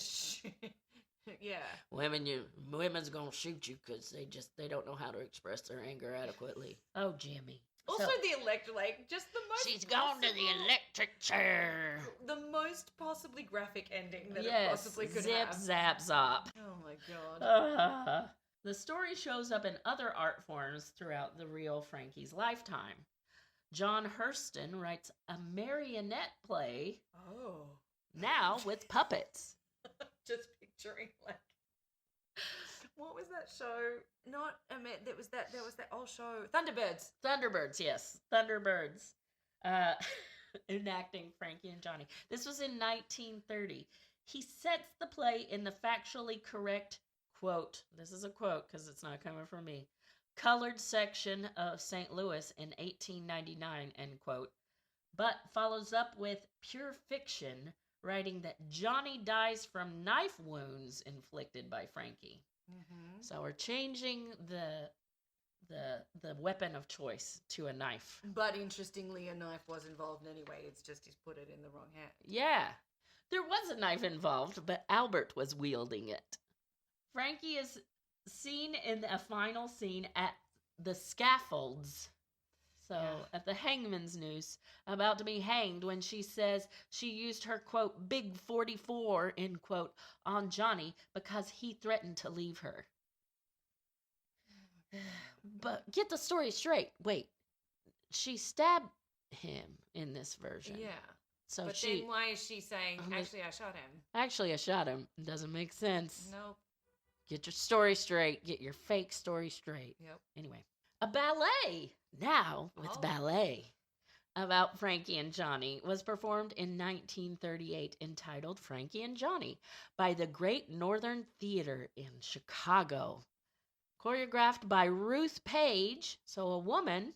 Yeah. Women's gonna shoot you because they don't know how to express their anger adequately. Oh, Jimmy. Also, the electric, just the most... She's gone to the electric chair. The most possibly graphic ending that it possibly could have. Zip, zap, zop. Oh, my God. The story shows up in other art forms throughout the real Frankie's lifetime. John Hurston writes a marionette play. Oh. Now with puppets. Just picturing, like... What was that show? There was that old show. Thunderbirds. Thunderbirds, yes. Thunderbirds. Enacting Frankie and Johnny. This was in 1930. He sets the play in the factually correct, quote, this is a quote because it's not coming from me, colored section of St. Louis in 1899, end quote, but follows up with pure fiction, writing that Johnny dies from knife wounds inflicted by Frankie. So we're changing the weapon of choice to a knife. But interestingly, a knife was involved anyway. It's just he's put it in the wrong hand. Yeah. There was a knife involved, but Albert was wielding it. Frankie is seen in a final scene at the scaffolds. So, at the hangman's noose, about to be hanged, when she says she used her, quote, big 44, end quote, on Johnny because he threatened to leave her. But get the story straight. Wait, she stabbed him in this version. Yeah. So but then why is she saying, actually, I shot him? Actually, I shot him. Doesn't make sense. Nope. Get your story straight. Get your fake story straight. Yep. Anyway. A ballet, now with ballet, about Frankie and Johnny was performed in 1938 entitled Frankie and Johnny by the Great Northern Theater in Chicago. Choreographed by Ruth Page, so a woman,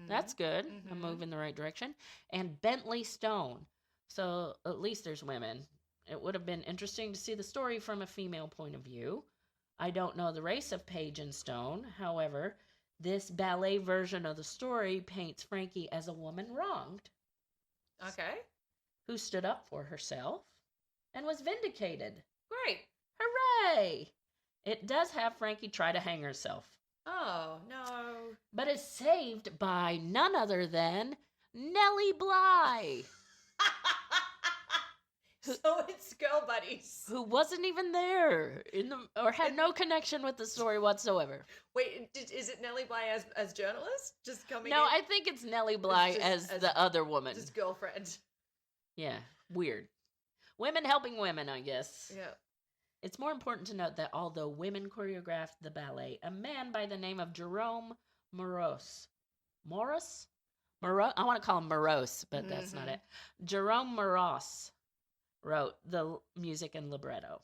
that's good, a move in the right direction, and Bentley Stone, so at least there's women. It would have been interesting to see the story from a female point of view. I don't know the race of Page and Stone, however... This ballet version of the story paints Frankie as a woman wronged. Okay. Who stood up for herself and was vindicated. Great. way. It does have Frankie try to hang herself, Oh, no. but is saved by none other than Nellie Bly, So it's girl buddies. who wasn't even there or had no connection with the story whatsoever. Wait, is it Nellie Bly as journalist? Just coming No, in? I think it's Nellie Bly as the other woman. Just girlfriend. Yeah, weird. Women helping women, I guess. Yeah. It's more important to note that although women choreographed the ballet, a man by the name of Jerome Morose. Morris? I want to call him Morose, but that's not it. Jerome Morose wrote the music and libretto.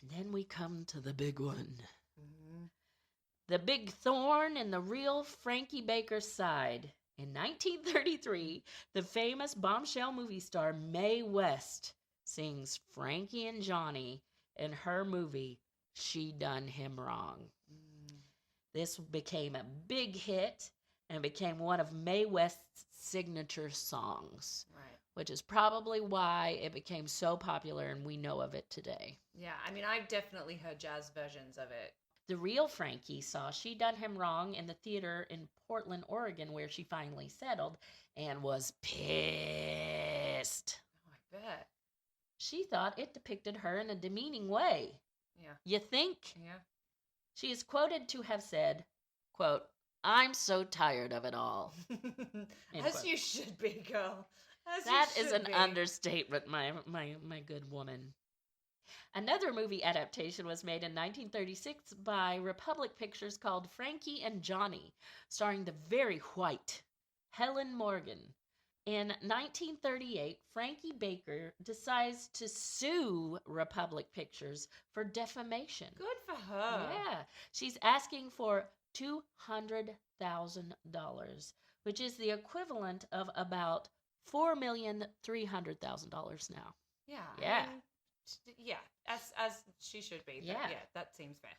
And then we come to the big one. Mm-hmm. The big thorn in the real Frankie Baker's side. In 1933, the famous bombshell movie star Mae West sings Frankie and Johnny in her movie, She Done Him Wrong. This became a big hit and became one of Mae West's signature songs, Right. which is probably why it became so popular and we know of it today. Yeah, I mean, I've definitely heard jazz versions of it. The real Frankie saw She Done Him Wrong in the theater in Portland, Oregon, where she finally settled and was pissed. Oh, I bet. She thought it depicted her in a demeaning way. Yeah. You think? Yeah. She is quoted to have said, quote, "I'm so tired of it all." As quote. you should be, girl. As That you is should an be. understatement, my good woman. Another movie adaptation was made in 1936 by Republic Pictures called Frankie and Johnny, starring the very white Helen Morgan. In 1938, Frankie Baker decides to sue Republic Pictures for defamation. Good for her. Yeah, she's asking for $200,000, which is the equivalent of about $4,300,000 now. Yeah. Yeah. I mean, yeah. As she should be. Yeah. Yeah, that seems fair.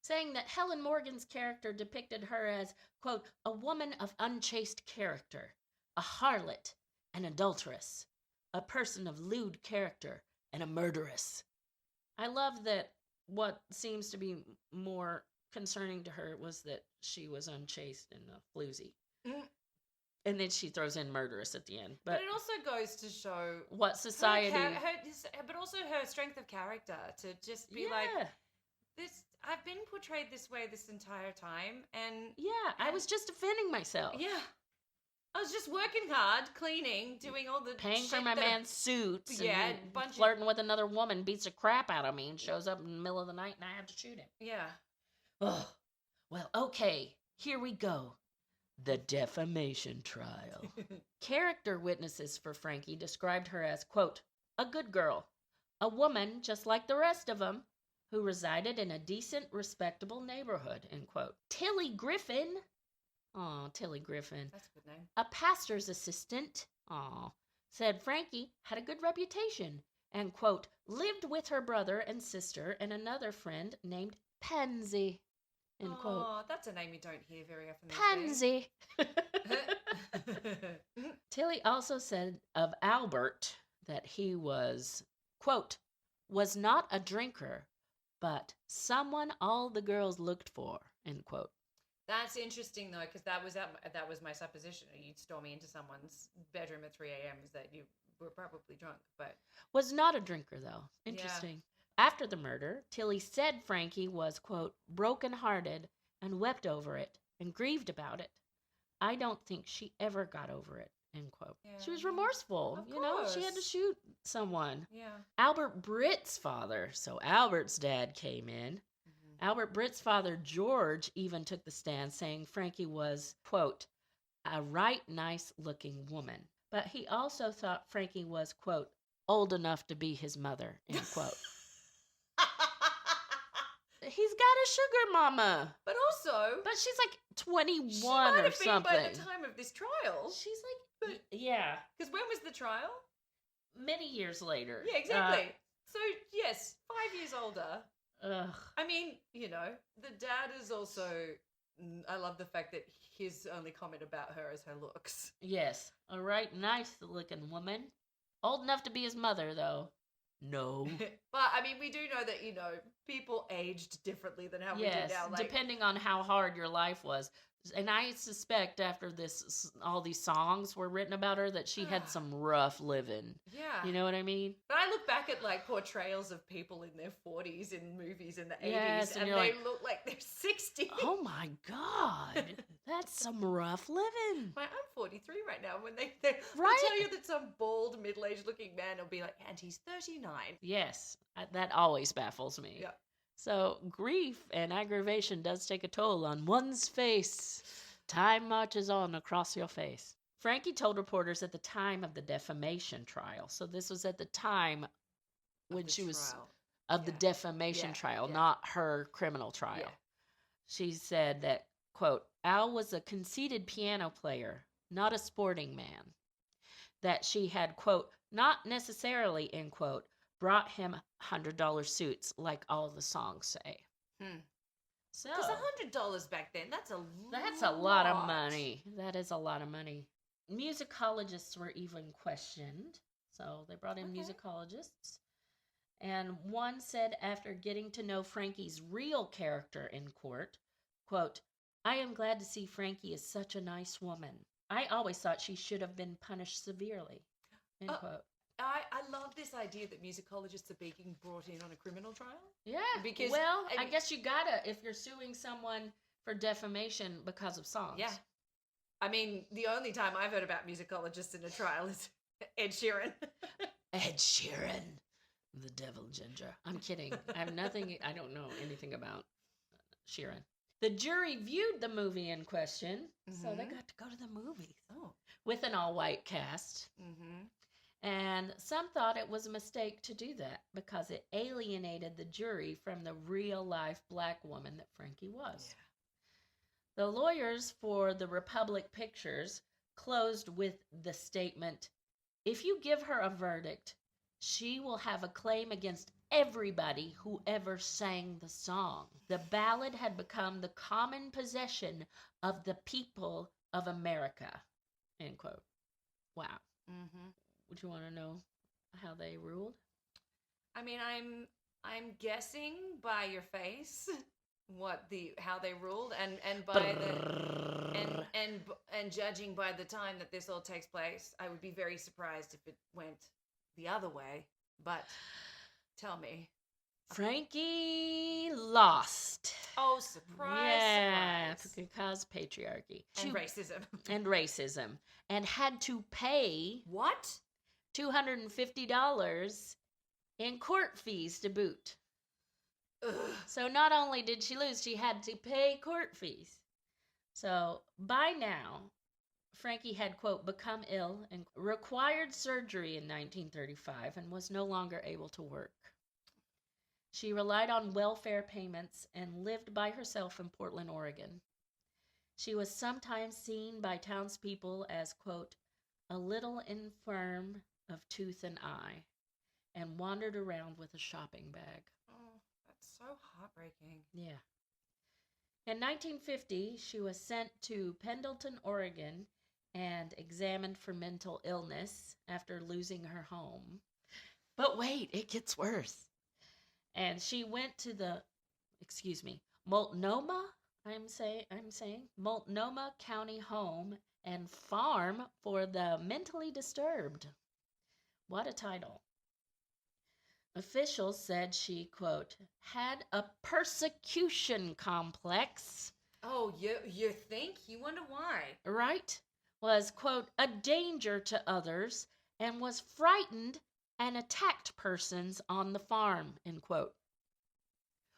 Saying that Helen Morgan's character depicted her as, quote, "a woman of unchaste character, a harlot, an adulteress, a person of lewd character, and a murderess." I love that what seems to be more concerning to her was that she was unchaste and a floozy. Mm. And then she throws in murderous at the end. But it also goes to show What society... but also her strength of character to just be like, this. I've been portrayed this way this entire time, and I was just defending myself. yeah, I was just working hard, cleaning, doing all the Paying shit for my that- man's suits, Yeah, and bunch of- flirting with another woman, beats the crap out of me, and shows up in the middle of the night, and I have to shoot him. Yeah. Oh, well, okay, here we go. The defamation trial. Character witnesses for Frankie described her as, quote, "a good girl, a woman just like the rest of them, who resided in a decent, respectable neighborhood," end quote. Tilly Griffin, Tilly Griffin, That's a good name. a pastor's assistant, said Frankie had a good reputation and, quote, lived with her brother and sister and another friend named Pansy, end quote. Oh, that's a name you don't hear very often these days. Pansy. Tilly also said of Albert that he was, quote, "was not a drinker, but someone all the girls looked for," end quote. That's interesting though, because that was my supposition. You'd storm me into someone's bedroom at 3 a.m. is that you were probably drunk, but Was not a drinker, though. Interesting. After the murder, Tilly said Frankie was, quote, broken-hearted and wept over it and grieved about it. "I don't think she ever got over it," end quote. Yeah. She was remorseful. Of You know, she had to course. shoot someone. yeah. Albert Britt's father, so Albert's dad, came in. Albert Britt's father, George, even took the stand, saying Frankie was, quote, "a right nice-looking woman." But he also thought Frankie was, quote, "old enough to be his mother," end quote. He's got a sugar mama. But also, But she's like 21 she might or have been something. by the time of this trial. She's like, yeah, Because when was the trial? many years later. Yeah, exactly. So yes, 5 years older. Ugh. I mean, you know, the dad is also. I love the fact that his only comment about her is her looks. Yes, a right nice looking woman. Old enough to be his mother, though. No. But I mean, we do know that people aged differently than how we do Yes, now. Like, depending on how hard your life was. And I suspect after all these songs were written about her that she had some rough living. yeah, You know what I mean? But I look back at like portrayals of people in their 40s in movies in the 80s, Yes, and and you're they like, look like they're 60. Oh my God, that's some rough living. I'm 43 right now. When they Right? tell you that some bald, middle-aged looking man will be like, and he's 39. Yes, that always baffles me. Yeah. So grief and aggravation does take a toll on one's face. Time marches on across your face. Frankie told reporters at the time of the defamation trial. So this was at the time when she was of the defamation trial, not her criminal trial. Yeah. She said that, quote, Al was a conceited piano player, not a sporting man. That she had, quote, not necessarily, end quote, brought him $100 suits like all the songs say. So, because $100 back then, that's a lot of money. That is a lot of money. Musicologists were even questioned. So they brought in musicologists. And one said after getting to know Frankie's real character in court, quote, I am glad to see Frankie is such a nice woman. I always thought she should have been punished severely, end quote. I love this idea that musicologists are being brought in on a criminal trial. Yeah, because I guess you gotta if you're suing someone for defamation because of songs. Yeah, I mean, the only time I've heard about musicologists in a trial is Ed Sheeran. Ed Sheeran, the devil ginger. I'm kidding. I don't know anything about Sheeran. The jury viewed the movie in question, so they got to go to the movies. Oh, with an all-white cast. And some thought it was a mistake to do that because it alienated the jury from the real-life black woman that Frankie was. Yeah. The lawyers for the Republic Pictures closed with the statement, if you give her a verdict, she will have a claim against everybody who ever sang the song. The ballad had become the common possession of the people of America, end quote. Wow. Would you want to know how they ruled? I mean, I'm guessing by your face how they ruled, and by and judging by the time that this all takes place, I would be very surprised if it went the other way. But tell me, Frankie lost. Oh, surprise! Yeah, surprise. because patriarchy and racism and had to pay what? $250 in court fees to boot. Ugh. So not only did she lose, she had to pay court fees. So by now, Frankie had, quote, become ill and required surgery in 1935 and was no longer able to work. She relied on welfare payments and lived by herself in Portland, Oregon. She was sometimes seen by townspeople as, quote, a little infirm of tooth and eye, and wandered around with a shopping bag. Oh, that's so heartbreaking. Yeah. In 1950, she was sent to Pendleton, Oregon, and examined for mental illness after losing her home. But wait, it gets worse. And she went to the, Multnomah, I'm saying, Multnomah County Home and Farm for the Mentally Disturbed. What a title. Officials said she, quote, had a persecution complex. Oh, you think? You wonder why? Right? Was, quote, a danger to others and was frightened and attacked persons on the farm, end quote.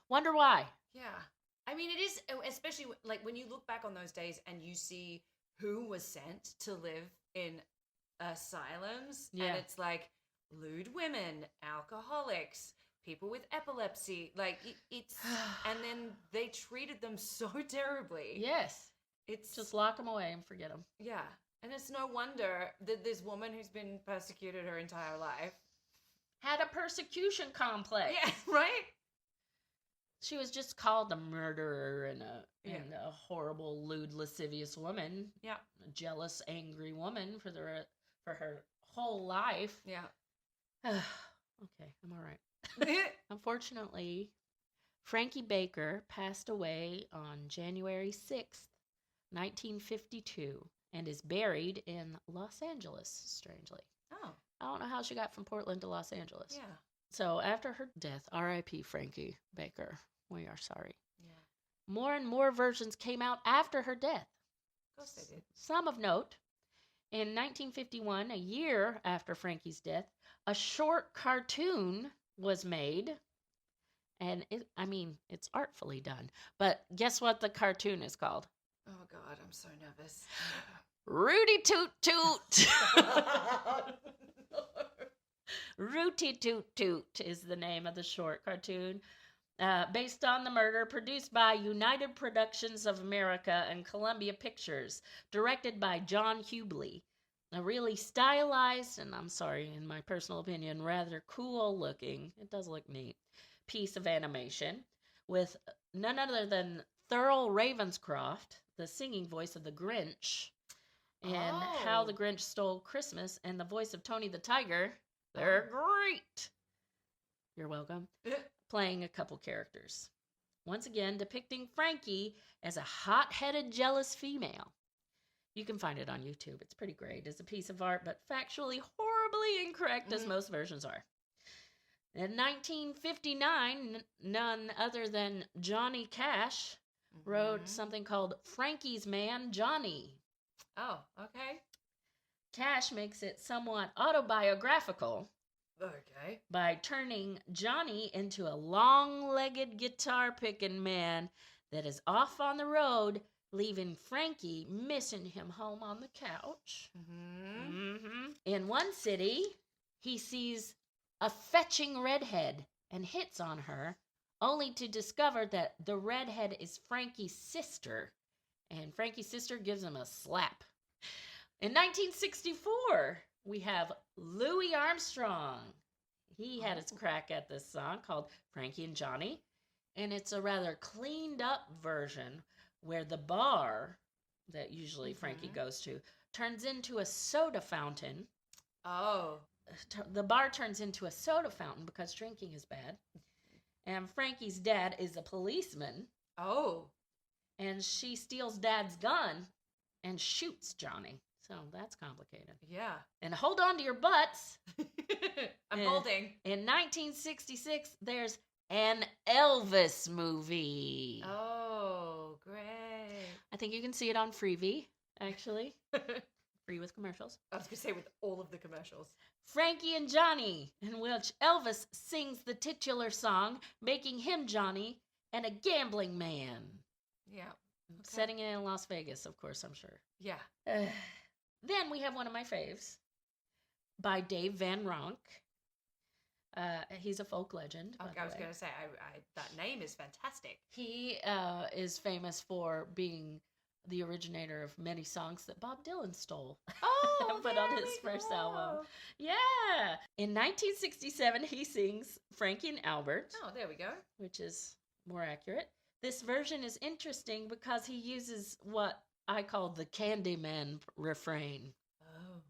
Wonder why? Yeah. I mean, it is, especially like when you look back on those days and you see who was sent to live in asylums, and it's like lewd women, alcoholics, people with epilepsy, like it's, and then they treated them so terribly. Yes. It's just lock them away and forget them. Yeah. And it's no wonder that this woman who's been persecuted her entire life had a persecution complex. Yeah, right? She was just called a murderer and a horrible, lewd, lascivious woman. Yeah. A jealous, angry woman for her whole life. Yeah. Okay, I'm all right. Unfortunately, Frankie Baker passed away on January 6th, 1952, and is buried in Los Angeles, strangely. Oh. I don't know how she got from Portland to Los Angeles. Yeah. So after her death, R.I.P. Frankie Baker. We are sorry. Yeah. More and more versions came out after her death. Of course they did. Some of note. In 1951, a year after Frankie's death, a short cartoon was made. And it's artfully done. But guess what the cartoon is called? Oh, God, I'm so nervous. Rooty Toot Toot. Rooty Toot Toot is the name of the short cartoon. Based on the murder, produced by United Productions of America and Columbia Pictures, directed by John Hubley. A really stylized, and I'm sorry, in my personal opinion, rather cool looking, it does look neat, piece of animation with none other than Thurl Ravenscroft, the singing voice of the Grinch, and How the Grinch Stole Christmas, and the voice of Tony the Tiger. They're great. You're welcome. Playing a couple characters. Once again, depicting Frankie as a hot-headed, jealous female. You can find it on YouTube. It's pretty great. It's a piece of art, but factually horribly incorrect, as most versions are. In 1959, none other than Johnny Cash wrote something called Frankie's Man, Johnny. Oh, okay. Cash makes it somewhat autobiographical. Okay. By turning Johnny into a long-legged guitar-picking man that is off on the road, leaving Frankie missing him home on the couch. In one city, he sees a fetching redhead and hits on her, only to discover that the redhead is Frankie's sister, and Frankie's sister gives him a slap. In 1964, we have Louis Armstrong. He had his crack at this song called Frankie and Johnny, and it's a rather cleaned up version where the bar that usually Frankie goes to turns into a soda fountain. Oh. The bar turns into a soda fountain because drinking is bad. And Frankie's dad is a policeman. Oh. And she steals Dad's gun and shoots Johnny. So that's complicated. Yeah. And hold on to your butts. I'm holding. In 1966, there's an Elvis movie. Oh, great. I think you can see it on Freevee, actually. Free with commercials. I was going to say with all of the commercials. Frankie and Johnny, in which Elvis sings the titular song, making him Johnny and a gambling man. Yeah. Okay. Setting it in Las Vegas, of course, I'm sure. Yeah. Then we have one of my faves by Dave Van Ronk. He's a folk legend. Okay, I was going to say, that name is fantastic. He is famous for being the originator of many songs that Bob Dylan stole. Oh, and put on his first album. Yeah. In 1967, he sings Frankie and Albert. Oh, there we go. Which is more accurate. This version is interesting because he uses what I call the Candyman refrain. Oh.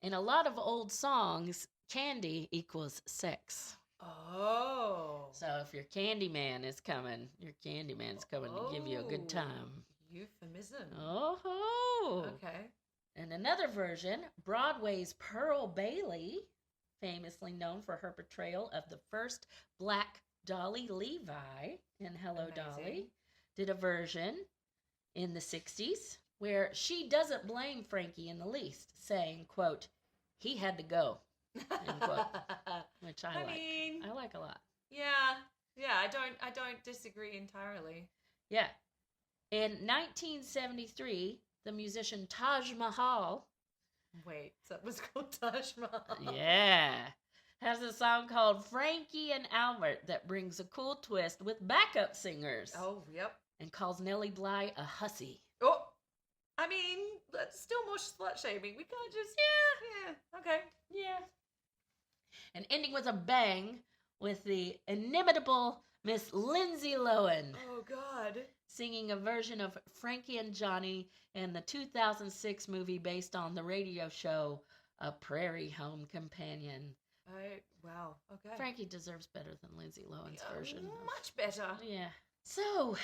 In a lot of old songs, candy equals sex. Oh. So if your Candyman is coming, your Candyman's coming to give you a good time. Euphemism. Oh. Okay. And another version, Broadway's Pearl Bailey, famously known for her portrayal of the first black Dolly Levi in Hello, Dolly, did a version in the 60s where she doesn't blame Frankie in the least, saying, quote, he had to go, end quote, which I like. I like a lot. Yeah. Yeah, I don't disagree entirely. Yeah. In 1973, the musician Taj Mahal. Wait, that was called Taj Mahal. Yeah. Has a song called Frankie and Albert that brings a cool twist with backup singers. Oh, yep. And calls Nellie Bly a hussy. Oh, I mean, that's still more slut shaming. We can't just. Yeah. Okay. Yeah. And ending with a bang with the inimitable Miss Lindsay Lohan. Oh, God. Singing a version of Frankie and Johnny in the 2006 movie based on the radio show A Prairie Home Companion. Wow. Okay. Frankie deserves better than Lindsay Lohan's version. Much better. Yeah. So,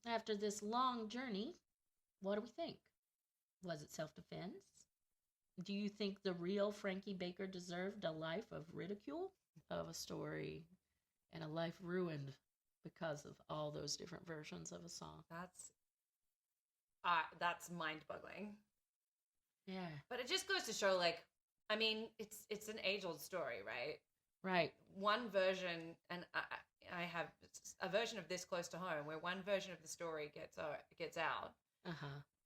after this long journey, what do we think? Was it self-defense? Do you think the real Frankie Baker deserved a life of ridicule, of a story, and a life ruined because of all those different versions of a song? That's mind-boggling. Yeah. But it just goes to show, like, I mean, it's an age-old story, right? Right. One version, and I have a version of this close to home, where one version of the story gets out,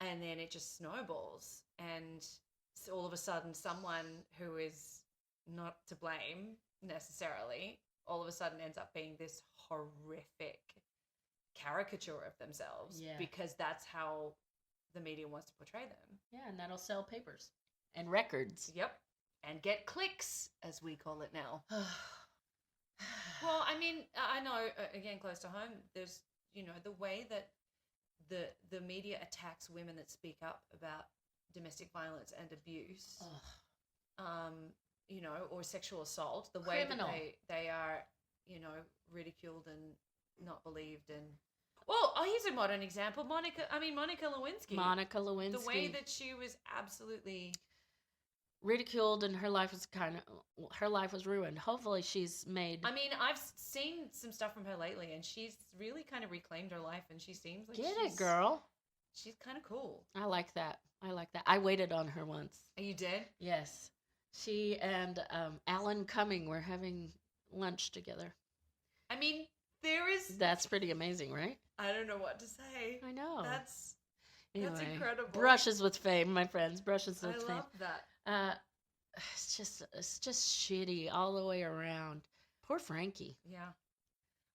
and then it just snowballs, and so all of a sudden, someone who is not to blame necessarily, all of a sudden ends up being this horrific caricature of themselves, because that's how the media wants to portray them. Yeah, and that'll sell papers and records. Yep. And get clicks, as we call it now. Well, I mean, I know, again, close to home, there's, the way that the media attacks women that speak up about domestic violence and abuse, or sexual assault, the way that they are, ridiculed and not believed. And, well, here's a modern example. Monica Lewinsky. The way that she was absolutely ridiculed, and her life was ruined. Hopefully she's made... I mean, I've seen some stuff from her lately, and she's really kind of reclaimed her life, and she seems like Get it, girl. She's kind of cool. I like that. I waited on her once. Oh, you did? Yes. She and Alan Cumming were having lunch together. I mean, That's pretty amazing, right? I don't know what to say. I know. That's incredible. Brushes with fame, my friends. Brushes with fame. I love that. It's just shitty all the way around. Poor Frankie. Yeah.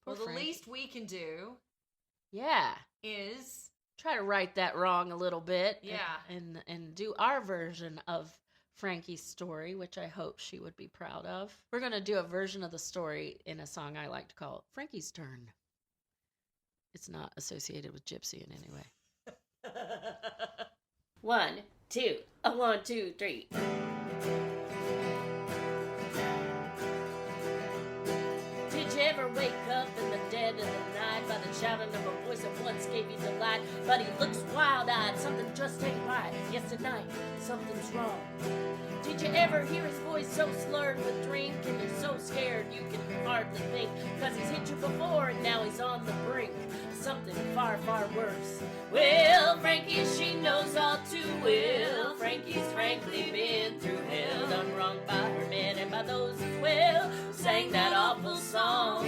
Poor Frankie. Frankie. Least we can do. Yeah. Is try to right that wrong a little bit. Yeah. And do our version of Frankie's story, which I hope she would be proud of. We're going to do a version of the story in a song I like to call Frankie's Turn. It's not associated with Gypsy in any way. 1, 2, 1, 2, 3. Did you ever wake up in the dead of the night by the shouting of a voice that once gave you delight? But he looks wild-eyed, something just ain't right. Yes, tonight, something's wrong. Did you ever hear his voice so slurred with drink, and you're so scared you can hardly think? Cause he's hit you before and now he's on the brink. Something far, far worse. Well, Frankie, she knows all too well. Frankie's frankly been through hell, done wrong by her man and by those as well who sang that awful song.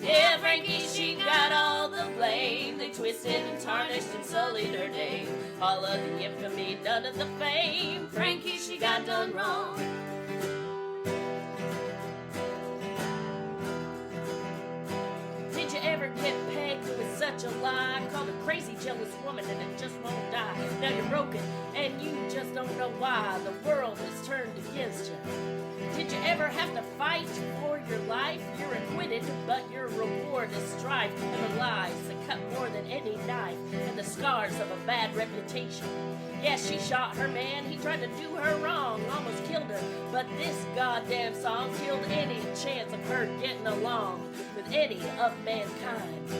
Yeah, Frankie, she got all the blame. They twisted and tarnished and sullied her name. All of the infamy, none of the fame. Frankie, she got done wrong. Did you ever get pegged with such a lie? Called a crazy, jealous woman and it just won't die. Now you're broken and you just don't know why. The world is turned against you. Did you ever have to fight for your life? You're acquitted, but your reward is strife and the lies that cut more than any knife and the scars of a bad reputation. Yes, she shot her man, he tried to do her wrong, almost killed her, but this goddamn song killed any chance of her getting along with any of mankind.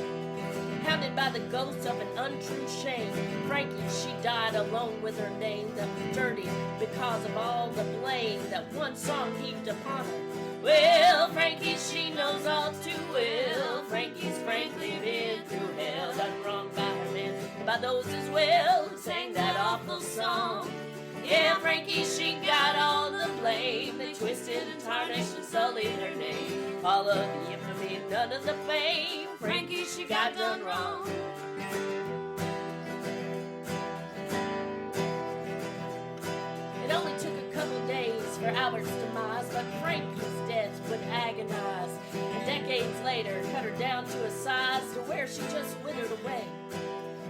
Hounded by the ghost of an untrue shame, Frankie, she died alone with her name that was dirty because of all the blame that one song heaped upon her. Well, Frankie, she knows all too well. Frankie's frankly been through hell, done wrong by her man and by those as well who sang that awful song. Yeah, Frankie, she got all the blame. They twisted and tarnished and sullied her name. All of the infamy, none of the fame. Frankie, she got done wrong. It only took a couple days for Albert's demise, but Frankie's death would agonize. And decades later, cut her down to a size to where she just withered away.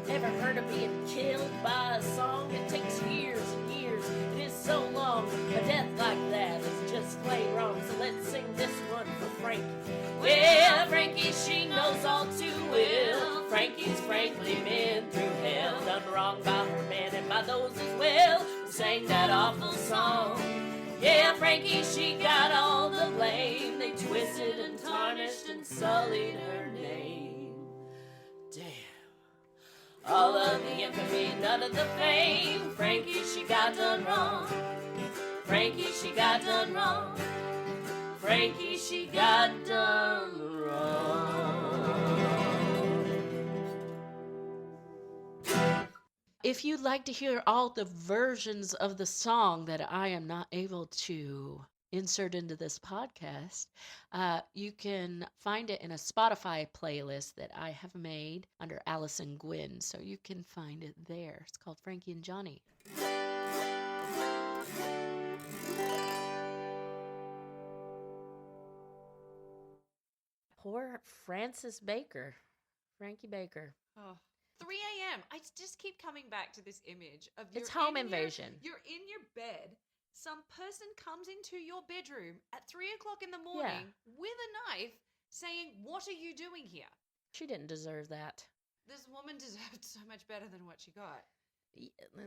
Ever heard of being killed by a song? It takes years and years. It is so long. A death like that is just plain wrong. So let's sing this one for Frankie. Well, Frankie, she knows all too well. Frankie's frankly been through hell, done wrong by her man and by those as well who sang that awful song. Yeah, Frankie, she got all the blame. They twisted and tarnished and sullied her name. Damn. All of the infamy, none of the fame. Frankie, she got done wrong. Frankie, she got done wrong. Frankie, she got done wrong. If you'd like to hear all the versions of the song that I am not able to insert into this podcast, you can find it in a Spotify playlist that I have made under Allison Gwynn. So you can find it there. It's called Frankie and Johnny. Poor Francis Baker. Frankie Baker. Oh. 3 a.m. I just keep coming back to this image of It's home invasion. You're in your bed. Some person comes into your bedroom at 3 o'clock in the morning with a knife saying, "What are you doing here?" She didn't deserve that. This woman deserved so much better than what she got.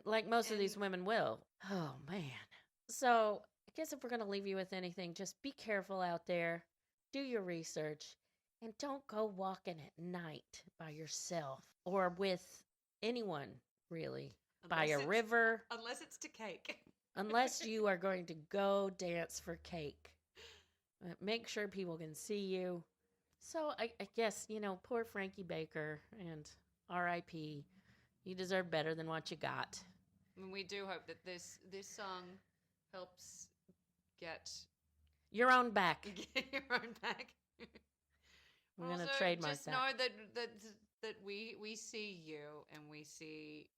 Like most of these women will. Oh, man. So I guess if we're going to leave you with anything, just be careful out there. Do your research. And don't go walking at night by yourself or with anyone, really, by a river. Unless it's to cake. Unless you are going to go dance for cake. Make sure people can see you. So I guess, poor Frankie Baker and R.I.P. You deserve better than what you got. And we do hope that this song helps get your own back. Get your own back. We're going to trademark just that. Know that we see you and we see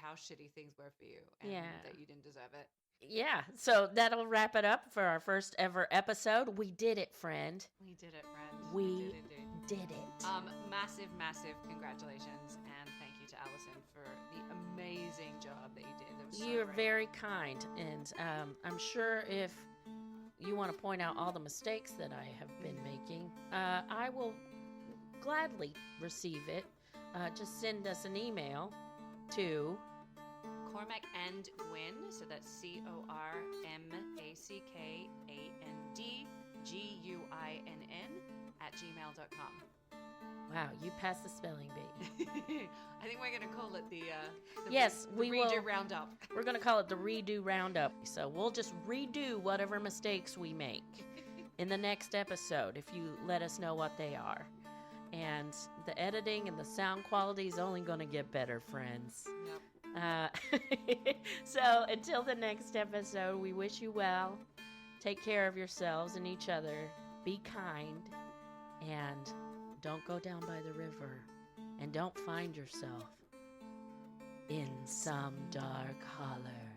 how shitty things were for you and that you didn't deserve it. Yeah, so that'll wrap it up for our first ever episode. We did it, friend. We did it, friend. We did it. Massive congratulations and thank you to Allison for the amazing job that you did. That was You're great. very kind, and I'm sure if you want to point out all the mistakes that I have been making, I will gladly receive it. Just send us an email to Cormac and Gwynn, so that's CormacandGuinn@gmail.com. Wow, you passed the spelling bee. I think we're going to call it the redo roundup. We're going to call it the redo roundup. So we'll just redo whatever mistakes we make in the next episode if you let us know what they are. And the editing and the sound quality is only going to get better, friends. Yep. So until the next episode, we wish you well. Take care of yourselves and each other. Be kind. And don't go down by the river. And don't find yourself in some dark holler.